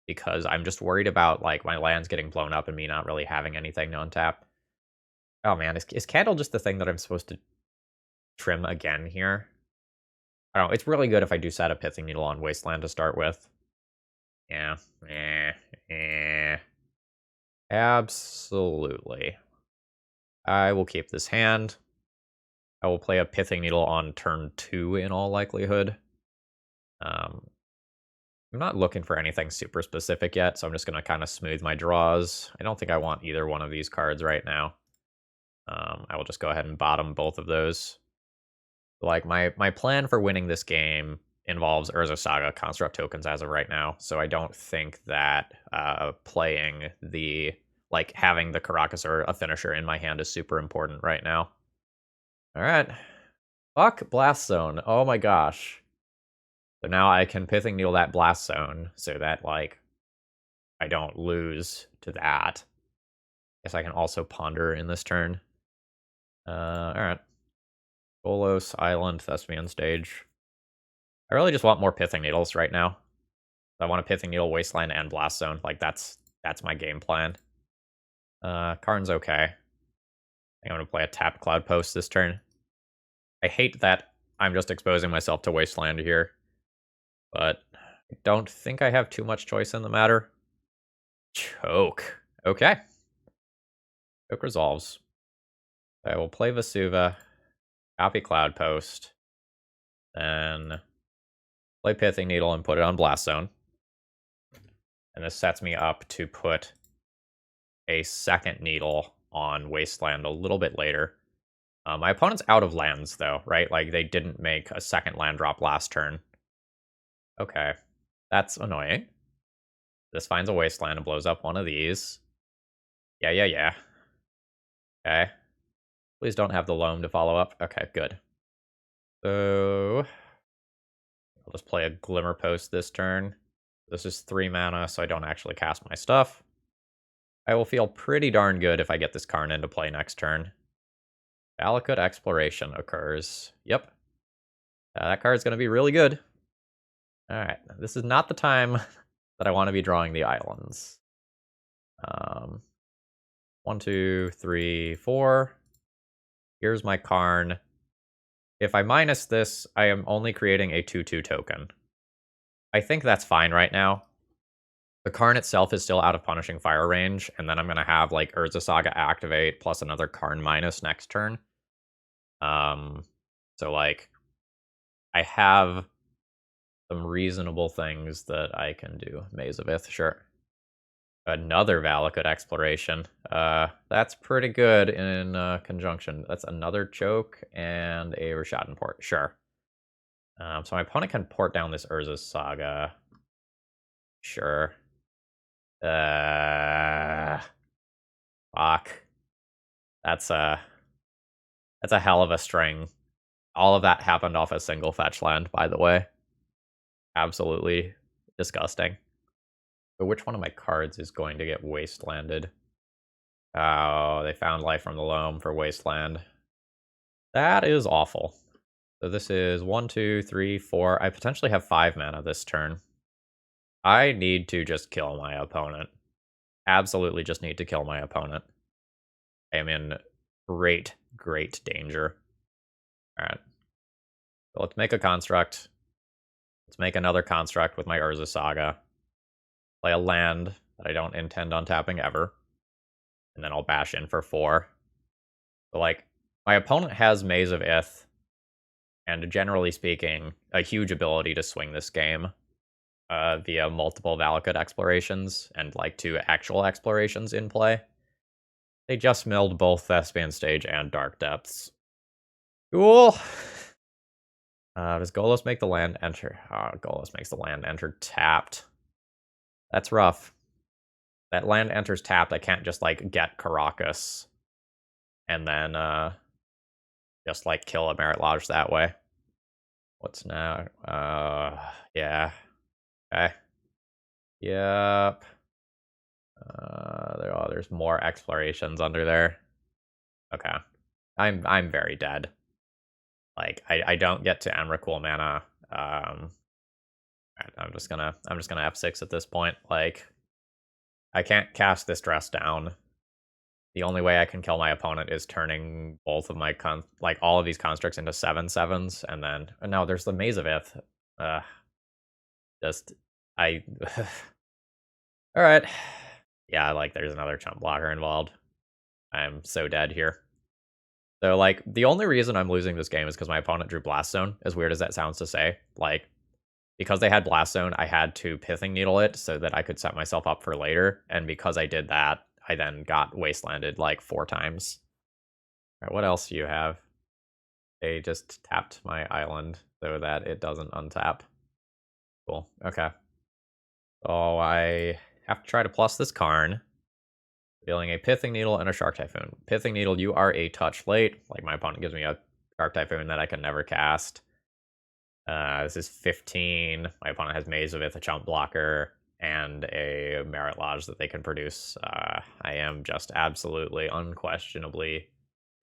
Because I'm just worried about, like, my lands getting blown up and me not really having anything to untap. Oh man, is candle just the thing that I'm supposed to trim again here? I don't know, it's really good if I do set a Pithing Needle on Wasteland to start with. Yeah, absolutely. I will keep this hand. I will play a Pithing Needle on turn 2 in all likelihood. I'm not looking for anything super specific yet, so I'm just going to kind of smooth my draws. I don't think I want either one of these cards right now. I will just go ahead and bottom both of those. Like, my plan for winning this game involves Urza Saga construct tokens as of right now, so I don't think that playing the, like, having the Karakas or a finisher in my hand is super important right now. Alright. Fuck Blast Zone. Oh my gosh. So now I can Pithing Needle that Blast Zone so that, like, I don't lose to that. Guess I can also Ponder in this turn. Alright. Golos, Island, Thespian Stage. I really just want more Pithing Needles right now. I want a Pithing Needle, Wasteland, and Blast Zone. Like, that's my game plan. Karn's okay. I think I'm gonna play a tapped Cloudpost this turn. I hate that I'm just exposing myself to Wasteland here. But I don't think I have too much choice in the matter. Choke. Okay. Choke resolves. I will play Vesuva, copy Cloudpost, then play Pithing Needle and put it on Blast Zone. And this sets me up to put a second Needle on Wasteland a little bit later. My opponent's out of lands, though, right? Like, they didn't make a second land drop last turn. Okay. That's annoying. This finds a Wasteland and blows up one of these. Yeah. Okay. Please don't have the loam to follow up. Okay, good. So I'll just play a Glimmer Post this turn. This is 3 mana, so I don't actually cast my stuff. I will feel pretty darn good if I get this Karn into play next turn. Valakut Exploration occurs. Yep. That card's going to be really good. Alright, this is not the time that I want to be drawing the islands. 1, 2, 3, 4. Here's my Karn. If I minus this, I am only creating a 2/2 token. I think that's fine right now. The Karn itself is still out of Punishing Fire range, and then I'm going to have, like, Urza Saga activate plus another Karn minus next turn. So, like, I have some reasonable things that I can do. Maze of Ith, sure. Another Valakut Exploration. That's pretty good in conjunction. That's another Choke and a Rishadan Port. Sure. So my opponent can port down this Urza Saga. Sure. Fuck. That's a hell of a string. All of that happened off a single fetch land, by the way. Absolutely disgusting. But which one of my cards is going to get wastelanded? Oh, they found Life from the Loam for Wasteland. That is awful. So this is 1, 2, 3, 4. I potentially have 5 mana this turn. I need to just kill my opponent. Absolutely just need to kill my opponent. I am in great danger. Alright. So let's make a construct. Let's make another construct with my Urza Saga. Play a land that I don't intend on tapping ever. And then I'll bash in for 4. So, like, my opponent has Maze of Ith, and generally speaking, a huge ability to swing this game via multiple Valakut explorations and, like, 2 actual explorations in play. They just milled both Thespian Stage and Dark Depths. Cool! Does Golos make the land enter? Oh, Golos makes the land enter tapped. That's rough. That land enters tapped. I can't just, like, get Caracas and then just, like, kill a Merit Lodge that way. What's now? Yeah. Okay. Yep. There's more explorations under there. Okay. I'm very dead. Like, I don't get to Emrakul mana. I'm just gonna F6 at this point. Like, I can't cast this dress down. The only way I can kill my opponent is turning both of my all of these constructs into 7/7s, and then no, there's the Maze of Ith. All right. Yeah, like, there's another chump blocker involved. I'm so dead here. So, like, the only reason I'm losing this game is because my opponent drew Blast Zone, as weird as that sounds to say. Like, because they had Blast Zone, I had to Pithing Needle it so that I could set myself up for later, and because I did that, I then got Wastelanded, like, 4 times. Alright, what else do you have? They just tapped my island so that it doesn't untap. Cool, okay. So I have to try to plus this Karn. Dealing a Pithing Needle and a Shark Typhoon. Pithing Needle, you are a touch late. Like, my opponent gives me a Shark Typhoon that I can never cast. This is 15. My opponent has Maze of Ith, a chump blocker, and a Merit Lodge that they can produce. I am just absolutely, unquestionably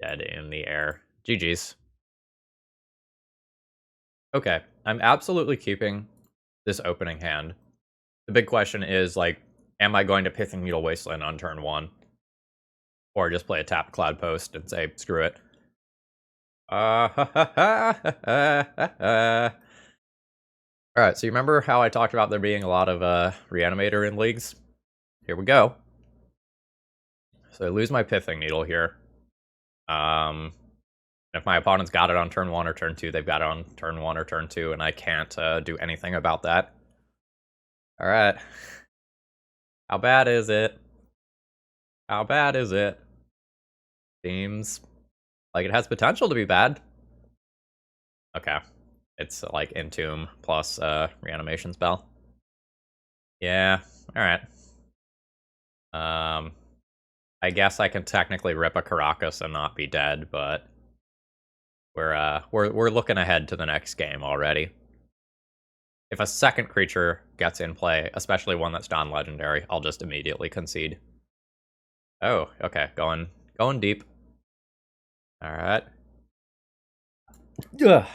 Dead in the air. GG's. Okay, I'm absolutely keeping this opening hand. The big question is, like, am I going to Pithing Needle Wasteland on turn 1? Or just play a tap Cloudpost and say, screw it. Alright, so you remember how I talked about there being a lot of Reanimator in leagues? Here we go. So I lose my Pithing Needle here. If my opponent's got it on turn 1 or turn 2, they've got it on turn 1 or turn 2, and I can't do anything about that. Alright. How bad is it? How bad is it? Seems like it has potential to be bad. Okay. It's like Entomb plus Reanimation spell. Yeah, alright. I guess I can technically rip a Caracas and not be dead, but we're looking ahead to the next game already. If a second creature gets in play, especially one that's non-legendary, I'll just immediately concede. Oh, okay, going deep. Alright. Oh,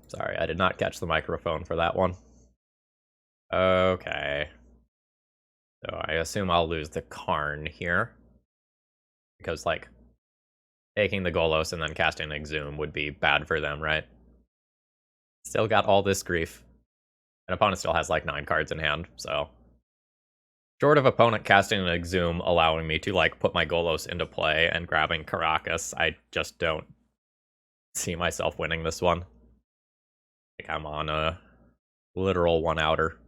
sorry, I did not catch the microphone for that one. Okay. So I assume I'll lose the Karn here. Because, like, taking the Golos and then casting Exhume would be bad for them, right? Still got all this grief. An opponent still has, like, 9 cards in hand, so... Short of opponent casting an Exhume allowing me to, like, put my Golos into play and grabbing Caracas, I just don't see myself winning this one. Like, I'm on a literal one-outer.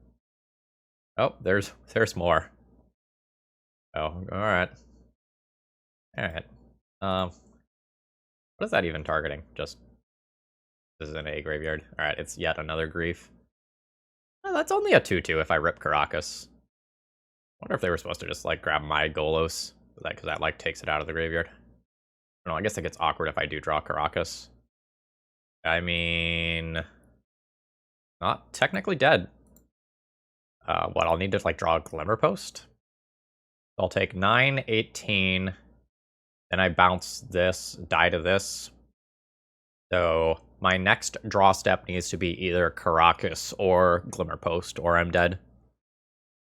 Oh, there's more. Oh, alright. Alright. What is that even targeting? Just... This is an A graveyard. Alright, it's yet another grief. Oh, that's only a 2-2 if I rip Caracas. Wonder if they were supposed to just, like, grab my Golos. Because that, like, takes it out of the graveyard. No, I guess it gets awkward if I do draw Caracas. I mean... Not technically dead. What, I'll need to, like, draw a Glimmerpost? I'll take 9, 18... Then I bounce this, die to this. So my next draw step needs to be either Caracas or Glimmerpost, or I'm dead.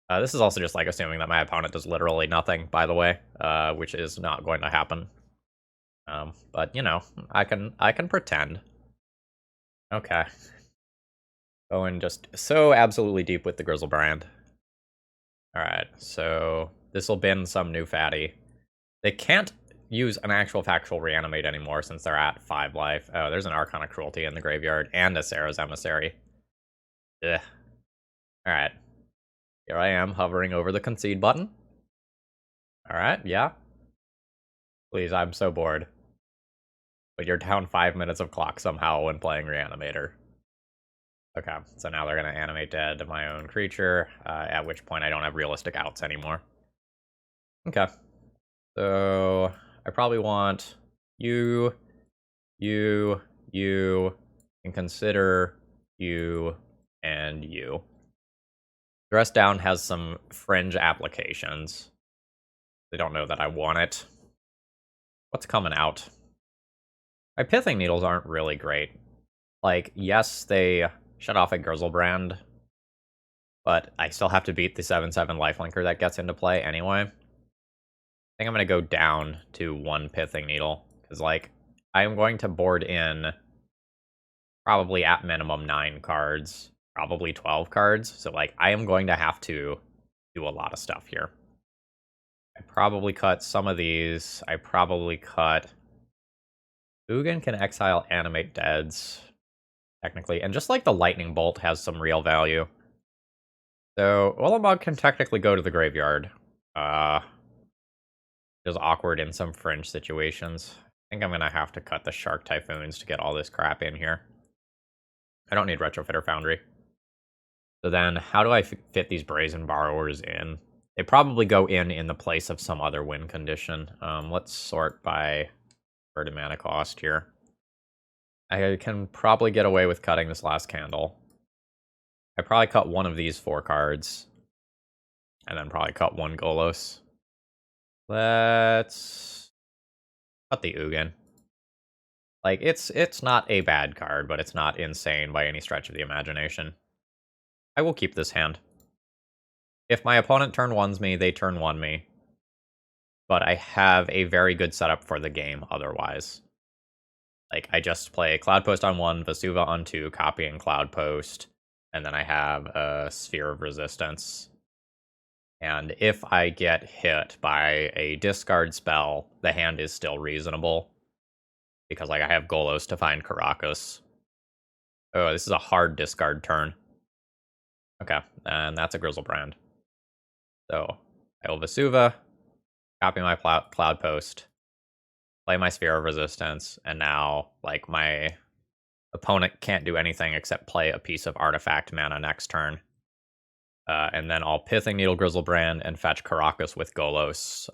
This is also just like assuming that my opponent does literally nothing, by the way, which is not going to happen. But you know, I can pretend. Okay. Going just so absolutely deep with the Grizzlebrand. Alright, so this will bin some new fatty. They can't use an actual factual reanimate anymore since they're at 5 life. Oh, there's an Archon of Cruelty in the graveyard and a Sarah's Emissary. Ugh. Alright. Here I am, hovering over the concede button. Alright, yeah. Please, I'm so bored. But you're down 5 minutes of clock somehow when playing Reanimator. Okay, so now they're going to animate dead to my own creature, at which point I don't have realistic outs anymore. Okay. So, I probably want you, and consider you, and you. Dress Down has some fringe applications. They don't know that I want it. What's coming out? My Pithing Needles aren't really great. Like, yes, they shut off a Grizzlebrand, but I still have to beat the 7/7 lifelinker that gets into play anyway. I think I'm going to go down to 1 Pithing Needle, because, like, I am going to board in probably at minimum 9 cards, probably 12 cards, so, like, I am going to have to do a lot of stuff here. I probably cut some of these. I probably cut... Ugin can exile Animate Deads, technically, and just, like, the Lightning Bolt has some real value. So, Ulamog can technically go to the graveyard. Is awkward in some fringe situations. I think I'm gonna have to cut the Shark Typhoons to get all this crap in here. I don't need Retrofitter Foundry. So then, how do I fit these Brazen Borrowers in? They probably go in the place of some other win condition. Let's sort by burden mana cost here. I can probably get away with cutting this last candle. I probably cut one of these 4 cards. And then probably cut 1 Golos. Let's Cut the Ugin. Like, it's not a bad card, but it's not insane by any stretch of the imagination. I will keep this hand. If my opponent turn 1s me, they turn 1 me. But I have a very good setup for the game otherwise. Like, I just play Cloudpost on 1, Vesuva on 2, copying Cloudpost, and then I have a Sphere of Resistance. And if I get hit by a discard spell, the hand is still reasonable. Because, like, I have Golos to find Karakas. Oh, this is a hard discard turn. Okay, and that's a Grizzlebrand. So, I will Vesuva, copy my Cloudpost, play my Sphere of Resistance, and now, like, my opponent can't do anything except play a piece of artifact mana next turn. And then I'll Pithing Needle Grizzlebrand and fetch Karakas with Golos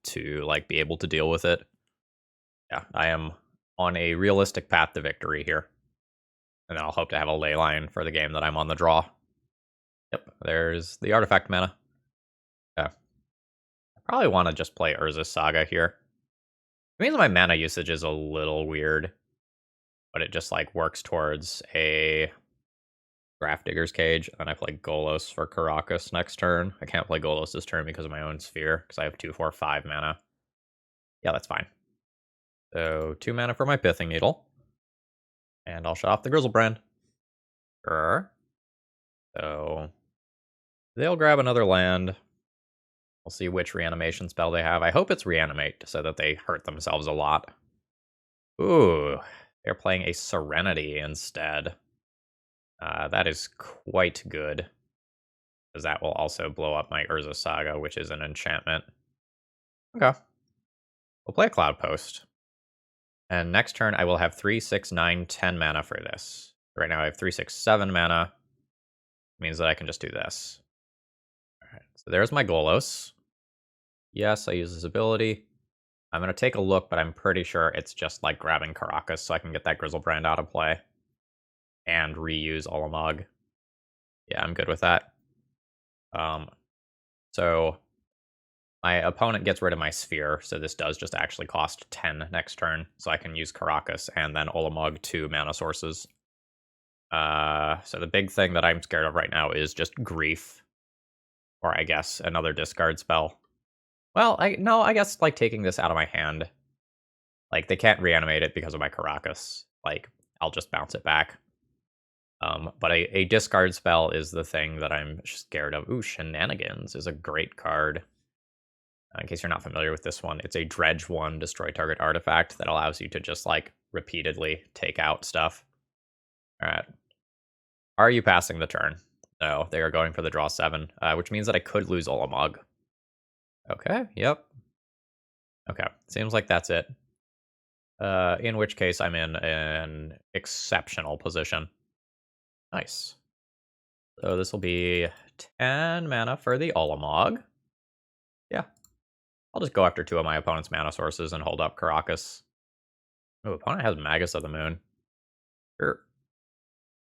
to, like, be able to deal with it. Yeah, I am on a realistic path to victory here. And then I'll hope to have a ley line for the game that I'm on the draw. Yep, there's the artifact mana. Yeah. I probably want to just play Urza's Saga here. It means my mana usage is a little weird. But it just, like, works towards a Grafdigger's Cage, and I play Golos for Karakas next turn. I can't play Golos this turn because of my own Sphere, because I have 2, 4, 5 mana. Yeah, that's fine. So, 2 mana for my Pithing Needle. And I'll shut off the Grizzlebrand. Sure. So, they'll grab another land. We'll see which reanimation spell they have. I hope it's Reanimate, so that they hurt themselves a lot. Ooh, they're playing a Serenity instead. That is quite good. Because that will also blow up my Urza Saga, which is an enchantment. Okay. We'll play a Cloudpost. And next turn, I will have 3, 6, 9, 10 mana for this. Right now, I have 3, 6, 7 mana. Means that I can just do this. Alright, so there's my Golos. Yes, I use this ability. I'm going to take a look, but I'm pretty sure it's just like grabbing Karakas, so I can get that Grizzlebrand out of play. And reuse Ulamog. Yeah, I'm good with that. So my opponent gets rid of my Sphere, so this does just actually cost 10 next turn, so I can use Karakas and then Ulamog 2 mana sources. So the big thing that I'm scared of right now is just Grief. Or I guess another discard spell. Well, I guess, like, taking this out of my hand. Like, they can't reanimate it because of my Karakas. Like, I'll just bounce it back. But a discard spell is the thing that I'm scared of. Ooh, Shenanigans is a great card. In case you're not familiar with this one, it's a dredge 1 destroy target artifact that allows you to just, like, repeatedly take out stuff. Alright. Are you passing the turn? No, they are going for the draw 7, which means that I could lose Ulamog. Okay, yep. Okay, seems like that's it. In which case I'm in an exceptional position. Nice. So this will be 10 mana for the Ulamog. Yeah. I'll just go after 2 of my opponent's mana sources and hold up Karakas. Oh, opponent has Magus of the Moon. Sure.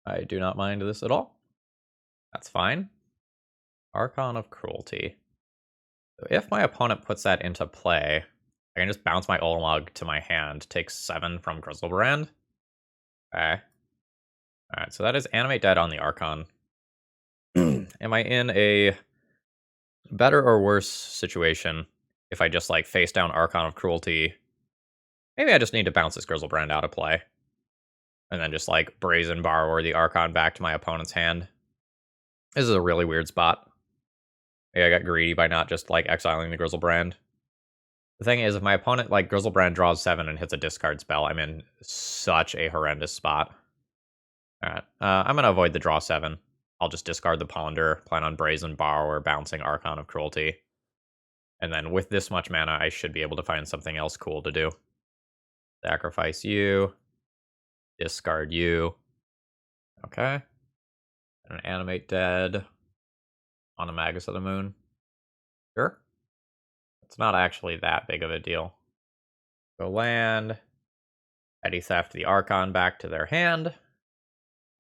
I do not mind this at all. That's fine. Archon of Cruelty. So if my opponent puts that into play, I can just bounce my Ulamog to my hand, take 7 from Grizzlebrand. Okay. Alright, so that is Animate Dead on the Archon. Am I in a better or worse situation if I just, like, face down Archon of Cruelty? Maybe I just need to bounce this Grizzlebrand out of play. And then just, like, Brazen Borrower the Archon back to my opponent's hand. This is a really weird spot. Maybe I got greedy by not just, like, exiling the Grizzlebrand. The thing is, if my opponent, like, Grizzlebrand draws 7 and hits a discard spell, I'm in such a horrendous spot. Alright, I'm going to avoid the draw 7. I'll just discard the Ponder, plan on Brazen Borrower, bouncing Archon of Cruelty. And then with this much mana, I should be able to find something else cool to do. Sacrifice you. Discard you. Okay. And Animate Dead on a Magus of the Moon. Sure. It's not actually that big of a deal. Go land. Petty Theft the Archon back to their hand.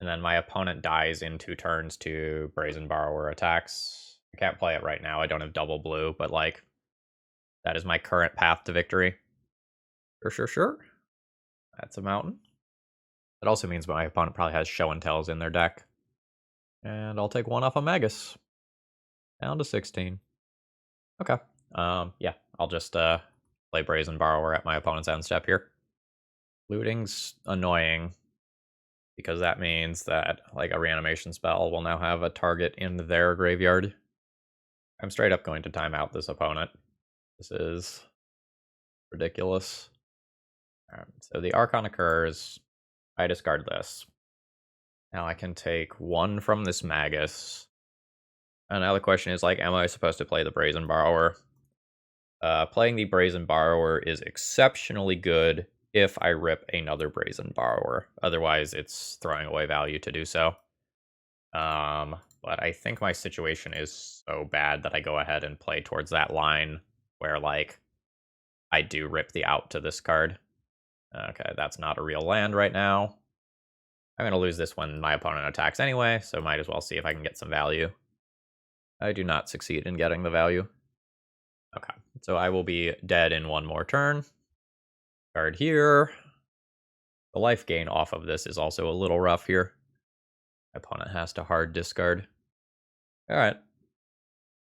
And then my opponent dies in 2 turns to Brazen Borrower attacks. I can't play it right now. I don't have double blue, but, like, that is my current path to victory. Sure. That's a mountain. That also means my opponent probably has show and tells in their deck. And I'll take one off of Magus. Down to 16. Okay. Yeah, I'll just play Brazen Borrower at my opponent's end step here. Looting's annoying, because that means that, like, a reanimation spell will now have a target in their graveyard. I'm straight up going to time out this opponent. This is ridiculous. So the Archon occurs. I discard this. Now I can take one from this Magus. And now the question is, like, am I supposed to play the Brazen Borrower? Playing the Brazen Borrower is exceptionally good if I rip another Brazen Borrower. Otherwise, it's throwing away value to do so. But I think my situation is so bad that I go ahead and play towards that line where, like, I do rip the out to this card. Okay, that's not a real land right now. I'm going to lose this when my opponent attacks anyway, so might as well see if I can get some value. I do not succeed in getting the value. Okay, so I will be dead in one more turn. Card here. The life gain off of this is also a little rough here. My opponent has to hard discard. Alright.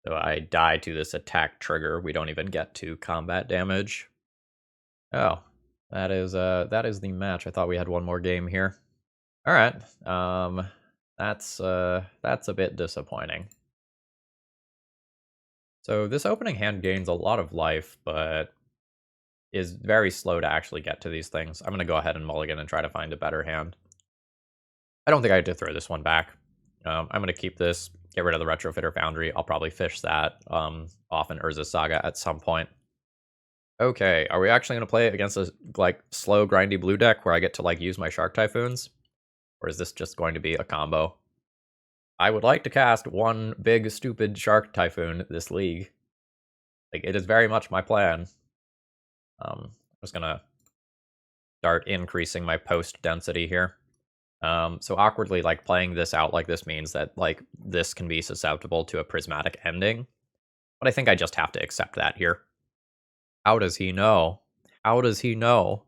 So I die to this attack trigger. We don't even get to combat damage. Oh, that is the match. I thought we had one more game here. Alright. That's a bit disappointing. So this opening hand gains a lot of life, but is very slow to actually get to these things. I'm going to go ahead and mulligan and try to find a better hand. I don't think I have to throw this one back. I'm going to keep this, get rid of the Retrofitter Foundry. I'll probably fish that off in Urza's Saga at some point. Okay, are we actually going to play against a, like, slow, grindy blue deck where I get to, like, use my Shark Typhoons? Or is this just going to be a combo? I would like to cast one big, stupid Shark Typhoon this league. Like, it is very much my plan. I'm just going to start increasing my post density here. So awkwardly, like, playing this out like this means that, like, this can be susceptible to a prismatic ending. But I think I just have to accept that here. How does he know? How does he know?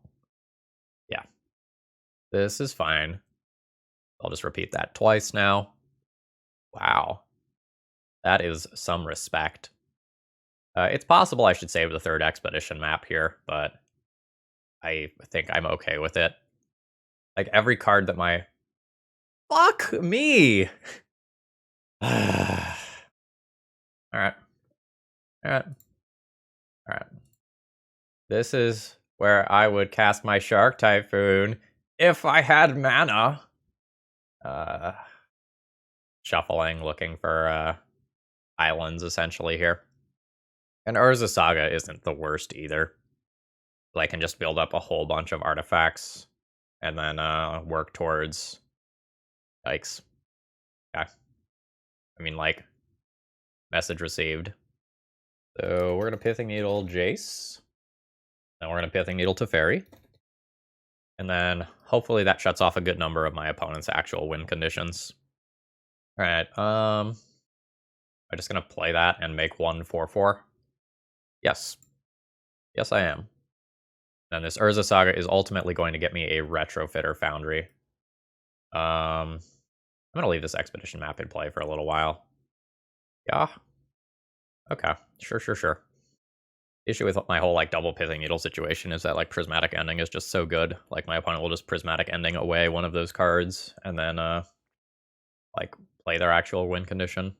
Yeah. This is fine. I'll just repeat that twice now. Wow. That is some respect. It's possible I should save the third expedition map here, but I think I'm okay with it. Like, every card that my... Fuck me! Alright. Alright. Alright. This is where I would cast my Shark Typhoon if I had mana. Shuffling, looking for islands, essentially, here. And Urza Saga isn't the worst either. I can just build up a whole bunch of artifacts and then work towards... Yikes. Okay. I mean, like, message received. So we're going to Pithing Needle Jace. And we're going to Pithing Needle Teferi. And then hopefully that shuts off a good number of my opponent's actual win conditions. Alright, I'm just going to play that and make 1/4/4. Yes. Yes, I am. And this Urza Saga is ultimately going to get me a Retrofitter Foundry. I'm going to leave this Expedition map in play for a little while. Yeah. Okay. Sure. The issue with my whole, like, double Pithing Needle situation is that, like, Prismatic Ending is just so good. Like, my opponent will just Prismatic Ending away one of those cards and then, like, play their actual win condition.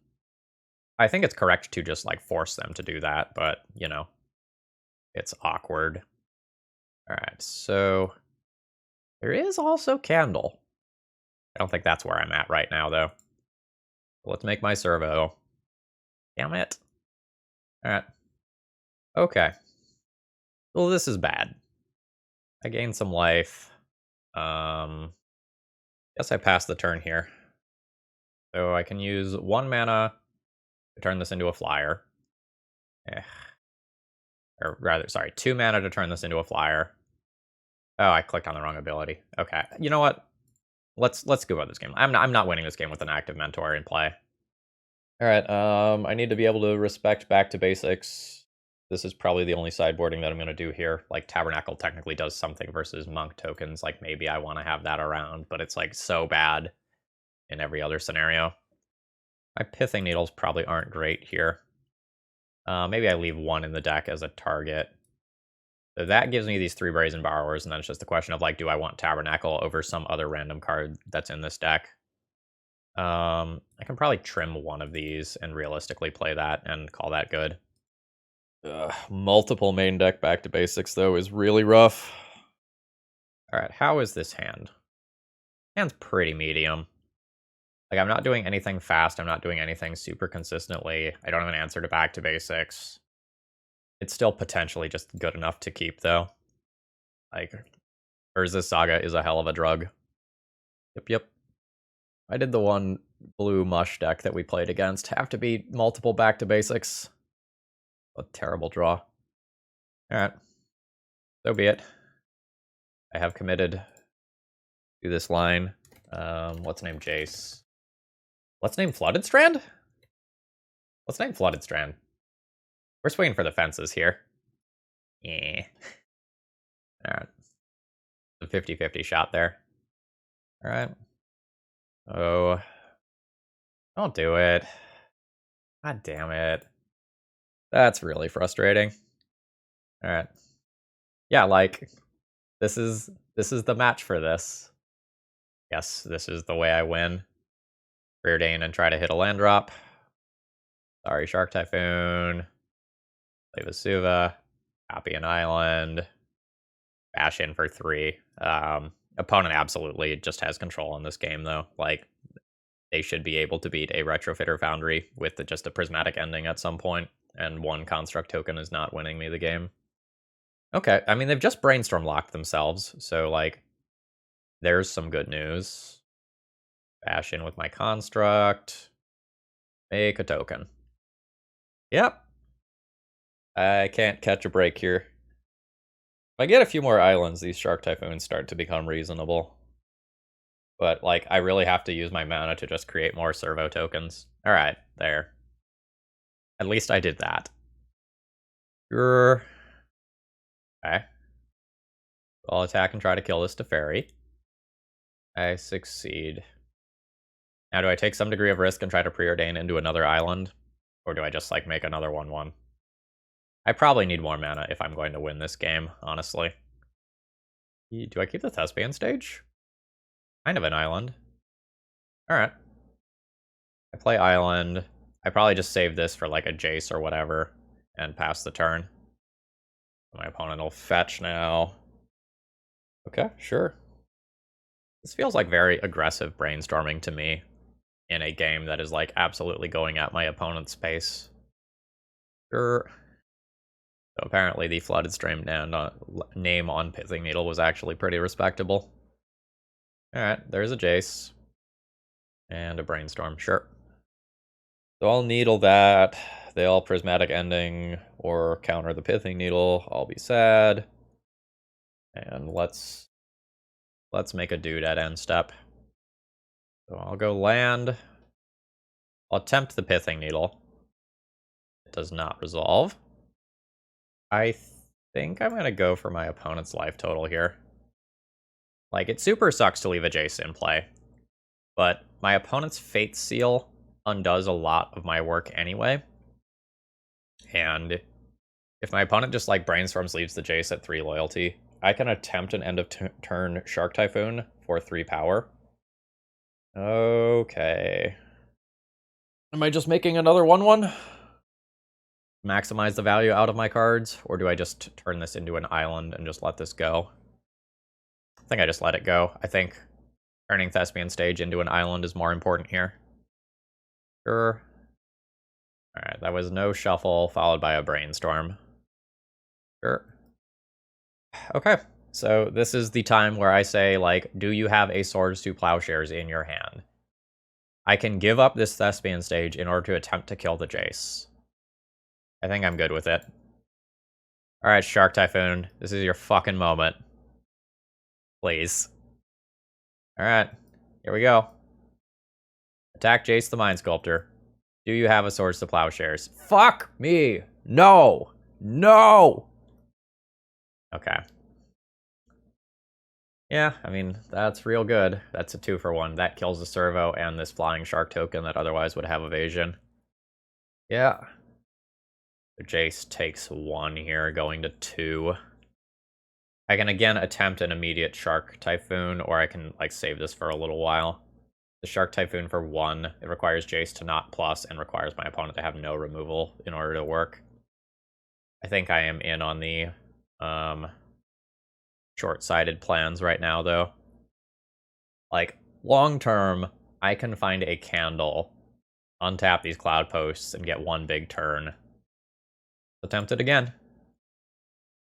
I think it's correct to just, like, force them to do that, but, you know, it's awkward. Alright, so there is also Candle. I don't think that's where I'm at right now, though. Let's make my servo. Damn it. Alright. Okay. Well, this is bad. I gained some life. Guess I passed the turn here. So I can use 1 mana to turn this into a flyer. Or rather, sorry, 2 mana to turn this into a flyer. Oh, I clicked on the wrong ability. Okay. You know what? Let's go about this game. I'm not winning this game with an active mentor in play. Alright, I need to be able to respect back to basics This is probably the only sideboarding that I'm going to do here. Like, Tabernacle technically does something versus Monk tokens. Like, maybe I want to have that around, but it's, like, so bad in every other scenario. My Pithing Needles probably aren't great here. Maybe I leave one in the deck as a target. So that gives me these 3 Brazen Borrowers, and then it's just the question of, like, do I want Tabernacle over some other random card that's in this deck? I can probably trim one of these and realistically play that and call that good. Multiple main deck back to basics, though, is really rough. Alright, how is this hand? Hand's pretty medium. Like, I'm not doing anything fast, I'm not doing anything super consistently. I don't have an answer to back to basics. It's still potentially just good enough to keep, though. Like, Urza's Saga is a hell of a drug. Yep. I did the one blue mush deck that we played against. Have to be multiple back to basics. A terrible draw. Alright. So be it. I have committed to this line. Let's name Jace. Let's name Flooded Strand? Let's name Flooded Strand. We're swinging for the fences here. Yeah. Alright. A 50-50 shot there. Alright. Oh. Don't do it. God damn it. That's really frustrating. Alright. Yeah, like, this is the match for this. Yes, this is the way I win. Preordain and try to hit a land drop. Sorry, Shark Typhoon. Play Vesuva. Copy an island. Bash in for 3. Opponent absolutely just has control in this game, though. Like, they should be able to beat a Retrofitter Foundry with just a Prismatic Ending at some point, and 1 Construct token is not winning me the game. Okay, I mean, they've just Brainstorm locked themselves, so, like, there's some good news. Bash in with my Construct. Make a token. Yep. I can't catch a break here. If I get a few more islands, these Shark Typhoons start to become reasonable. But, like, I really have to use my mana to just create more servo tokens. Alright, there. At least I did that. Sure. Okay. I'll attack and try to kill this Teferi. I succeed. Now, do I take some degree of risk and try to preordain into another island? Or do I just, like, make another 1/1? I probably need more mana if I'm going to win this game, honestly. Do I keep the Thespian stage? Kind of an island. Alright. I play island. I probably just save this for, like, a Jace or whatever and pass the turn. My opponent will fetch now. Okay, sure. This feels like very aggressive brainstorming to me in a game that is, like, absolutely going at my opponent's pace. Sure. So apparently the Flooded Stream name on Pithing Needle was actually pretty respectable. Alright, there's a Jace. And a Brainstorm, sure. So I'll Needle that. They'll Prismatic Ending or counter the Pithing Needle. I'll be sad. And let's make a dude at end step. So I'll go land. I'll attempt the Pithing Needle. It does not resolve. I think I'm going to go for my opponent's life total here. Like, it super sucks to leave a Jace in play. But my opponent's Fate Seal undoes a lot of my work anyway. And if my opponent just, like, Brainstorms, leaves the Jace at 3 loyalty, I can attempt an end of turn Shark Typhoon for 3 power. Okay. Am I just making another 1/1? Maximize the value out of my cards? Or do I just turn this into an island and just let this go? I think I just let it go. I think turning Thespian Stage into an island is more important here. Sure. Alright, that was no shuffle followed by a Brainstorm. Sure. Okay, so this is the time where I say, like, do you have a Swords to Plowshares in your hand? I can give up this Thespian Stage in order to attempt to kill the Jace. I think I'm good with it. Alright, Shark Typhoon, this is your fucking moment. Please. Alright, here we go. Attack Jace the Mind Sculptor. Do you have a Swords to Plowshares? Fuck me! No! No! Okay. Yeah, I mean, that's real good. That's a 2-for-1. That kills the servo and this flying shark token that otherwise would have evasion. Yeah. The Jace takes 1 here, going to 2. I can again attempt an immediate Shark Typhoon, or I can like save this for a little while. The Shark Typhoon for 1, it requires Jace to not plus and requires my opponent to have no removal in order to work. I think I am in on the short-sighted plans right now, though. Like, long-term, I can find a Candle, untap these Cloudposts, and get 1 big turn. Attempt it again.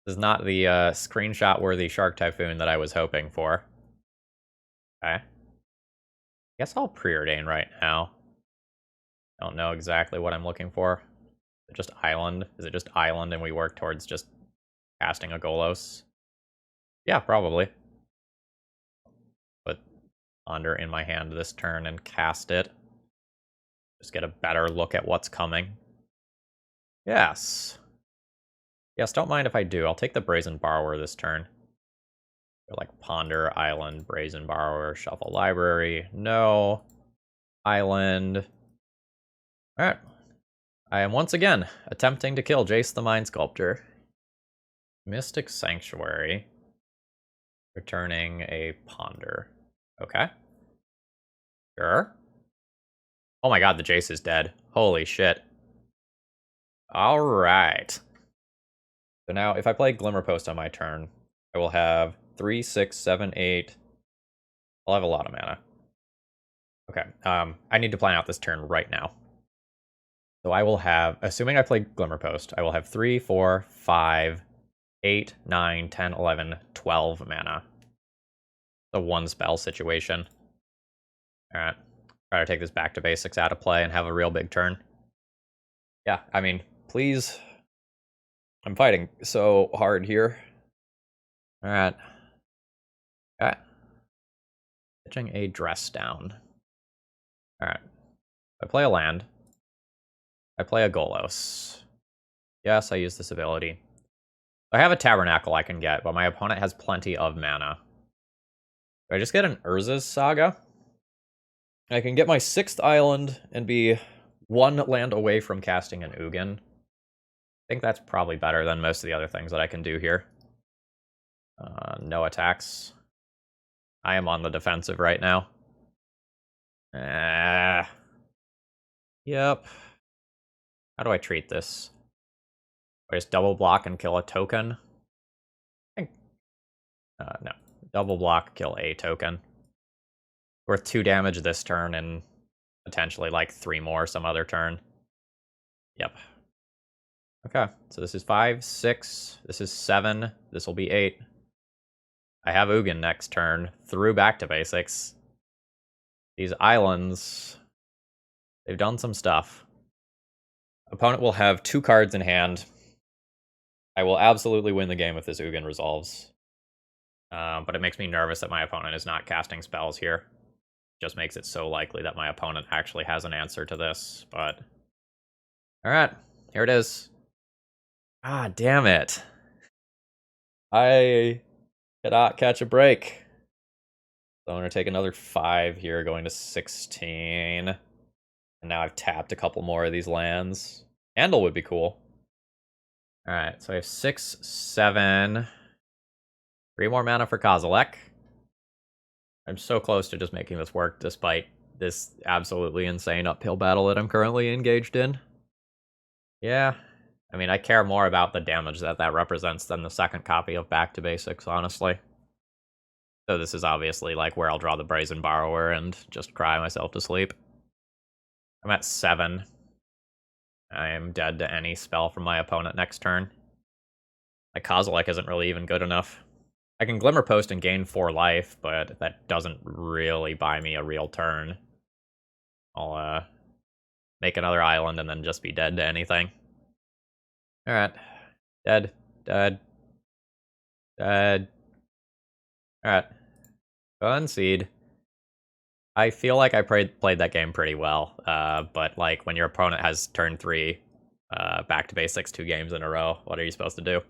This is not the screenshot-worthy Shark Typhoon that I was hoping for. Okay. Guess I'll preordain right now. Don't know exactly what I'm looking for. Is it just Island? Is it just Island and we work towards just casting a Golos? Yeah, probably. Put Ponder in my hand this turn and cast it. Just get a better look at what's coming. Yes. Yes, don't mind if I do. I'll take the Brazen Borrower this turn. Or like Ponder, Island, Brazen Borrower, Shuffle Library. No. Island. Alright. I am once again attempting to kill Jace the Mind Sculptor. Mystic Sanctuary. Returning a Ponder. Okay. Sure. Oh my god, the Jace is dead. Holy shit. Alright. So now, if I play Glimmerpost on my turn, I will have 3, 6, 7, 8. I'll have a lot of mana. Okay, I need to plan out this turn right now. So I will have, assuming I play Glimmerpost, I will have 3, 4, 5, 8, 9, 10, 11, 12 mana. The 1 spell situation. Alright, try to take this back to basics out of play and have a real big turn. Yeah, I mean, please. I'm fighting so hard here. Alright. Okay. Pitching a Dress down. Alright. I play a land. I play a Golos. Yes, I use this ability. I have a Tabernacle I can get, but my opponent has plenty of mana. Do I just get an Urza's Saga? I can get my 6th island and be 1 land away from casting an Ugin. I think that's probably better than most of the other things that I can do here. No attacks. I am on the defensive right now. Yep. How do I treat this? Do I just double block and kill a token? I think... no. Double block, kill a token. Worth 2 damage this turn and potentially like 3 more some other turn. Yep. Okay, so this is 5, 6, this is 7, this will be 8. I have Ugin next turn, through back to basics. These islands, they've done some stuff. Opponent will have 2 cards in hand. I will absolutely win the game if this Ugin resolves. But it makes me nervous that my opponent is not casting spells here. Just makes it so likely that my opponent actually has an answer to this, but... Alright, here it is. Ah, damn it. I cannot catch a break. So I'm going to take another 5 here, going to 16. And now I've tapped a couple more of these lands. Candle would be cool. Alright, so I have 6, 7. 3 more mana for Kozilek. I'm so close to just making this work, despite this absolutely insane uphill battle that I'm currently engaged in. Yeah. I mean, I care more about the damage that represents than the second copy of Back to Basics, honestly. So this is obviously like where I'll draw the Brazen Borrower and just cry myself to sleep. I'm at 7. I am dead to any spell from my opponent next turn. My Kozilek isn't really even good enough. I can Glimmerpost and gain 4 life, but that doesn't really buy me a real turn. I'll make another island and then just be dead to anything. Alright. Dead. Dead. Dead. Alright. Concede. I feel like I played that game pretty well, but like when your opponent has turn 3 Back to basics 2 games in a row. What are you supposed to do?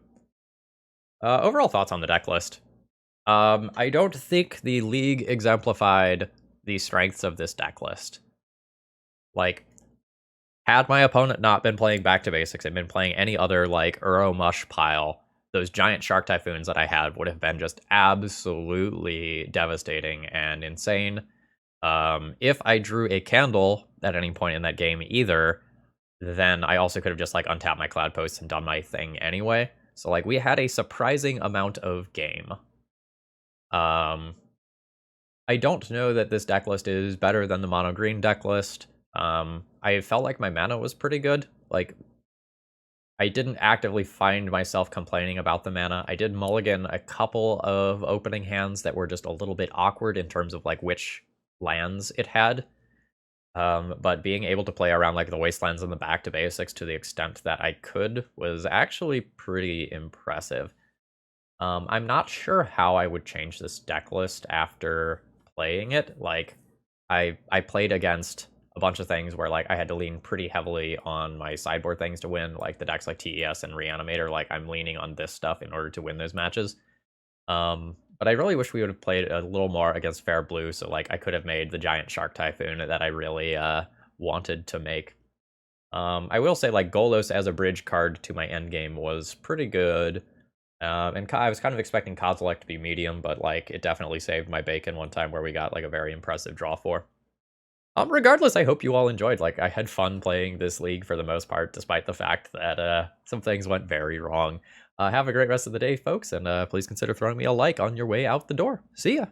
Overall thoughts on the deck list. I don't think the league exemplified the strengths of this deck list. Like, had my opponent not been playing back to basics and been playing any other, like, Uro Mush pile, those giant Shark Typhoons that I had would have been just absolutely devastating and insane. If I drew a candle at any point in that game either, then I also could have just, like, untapped my Cloudpost and done my thing anyway. So, like, we had a surprising amount of game. I don't know that this deck list is better than the mono green deck list. I felt like my mana was pretty good. Like, I didn't actively find myself complaining about the mana. I did mulligan a couple of opening hands that were just a little bit awkward in terms of, like, which lands it had. But being able to play around, like, the wastelands and the back to basics to the extent that I could was actually pretty impressive. I'm not sure how I would change this deck list after playing it. Like, I played against a bunch of things where, like, I had to lean pretty heavily on my sideboard things to win, like the decks like TES and Reanimator. Like, I'm leaning on this stuff in order to win those matches. But I really wish we would have played a little more against Fair Blue, so, like, I could have made the giant Shark Typhoon that I really wanted to make. I will say, like, Golos as a bridge card to my endgame was pretty good. And I was kind of expecting Kozilek to be medium, but, like, it definitely saved my bacon one time where we got, like, a very impressive draw for. Regardless, I hope you all enjoyed. Like, I had fun playing this league for the most part, despite the fact that some things went very wrong. Have a great rest of the day, folks, and please consider throwing me a like on your way out the door. See ya!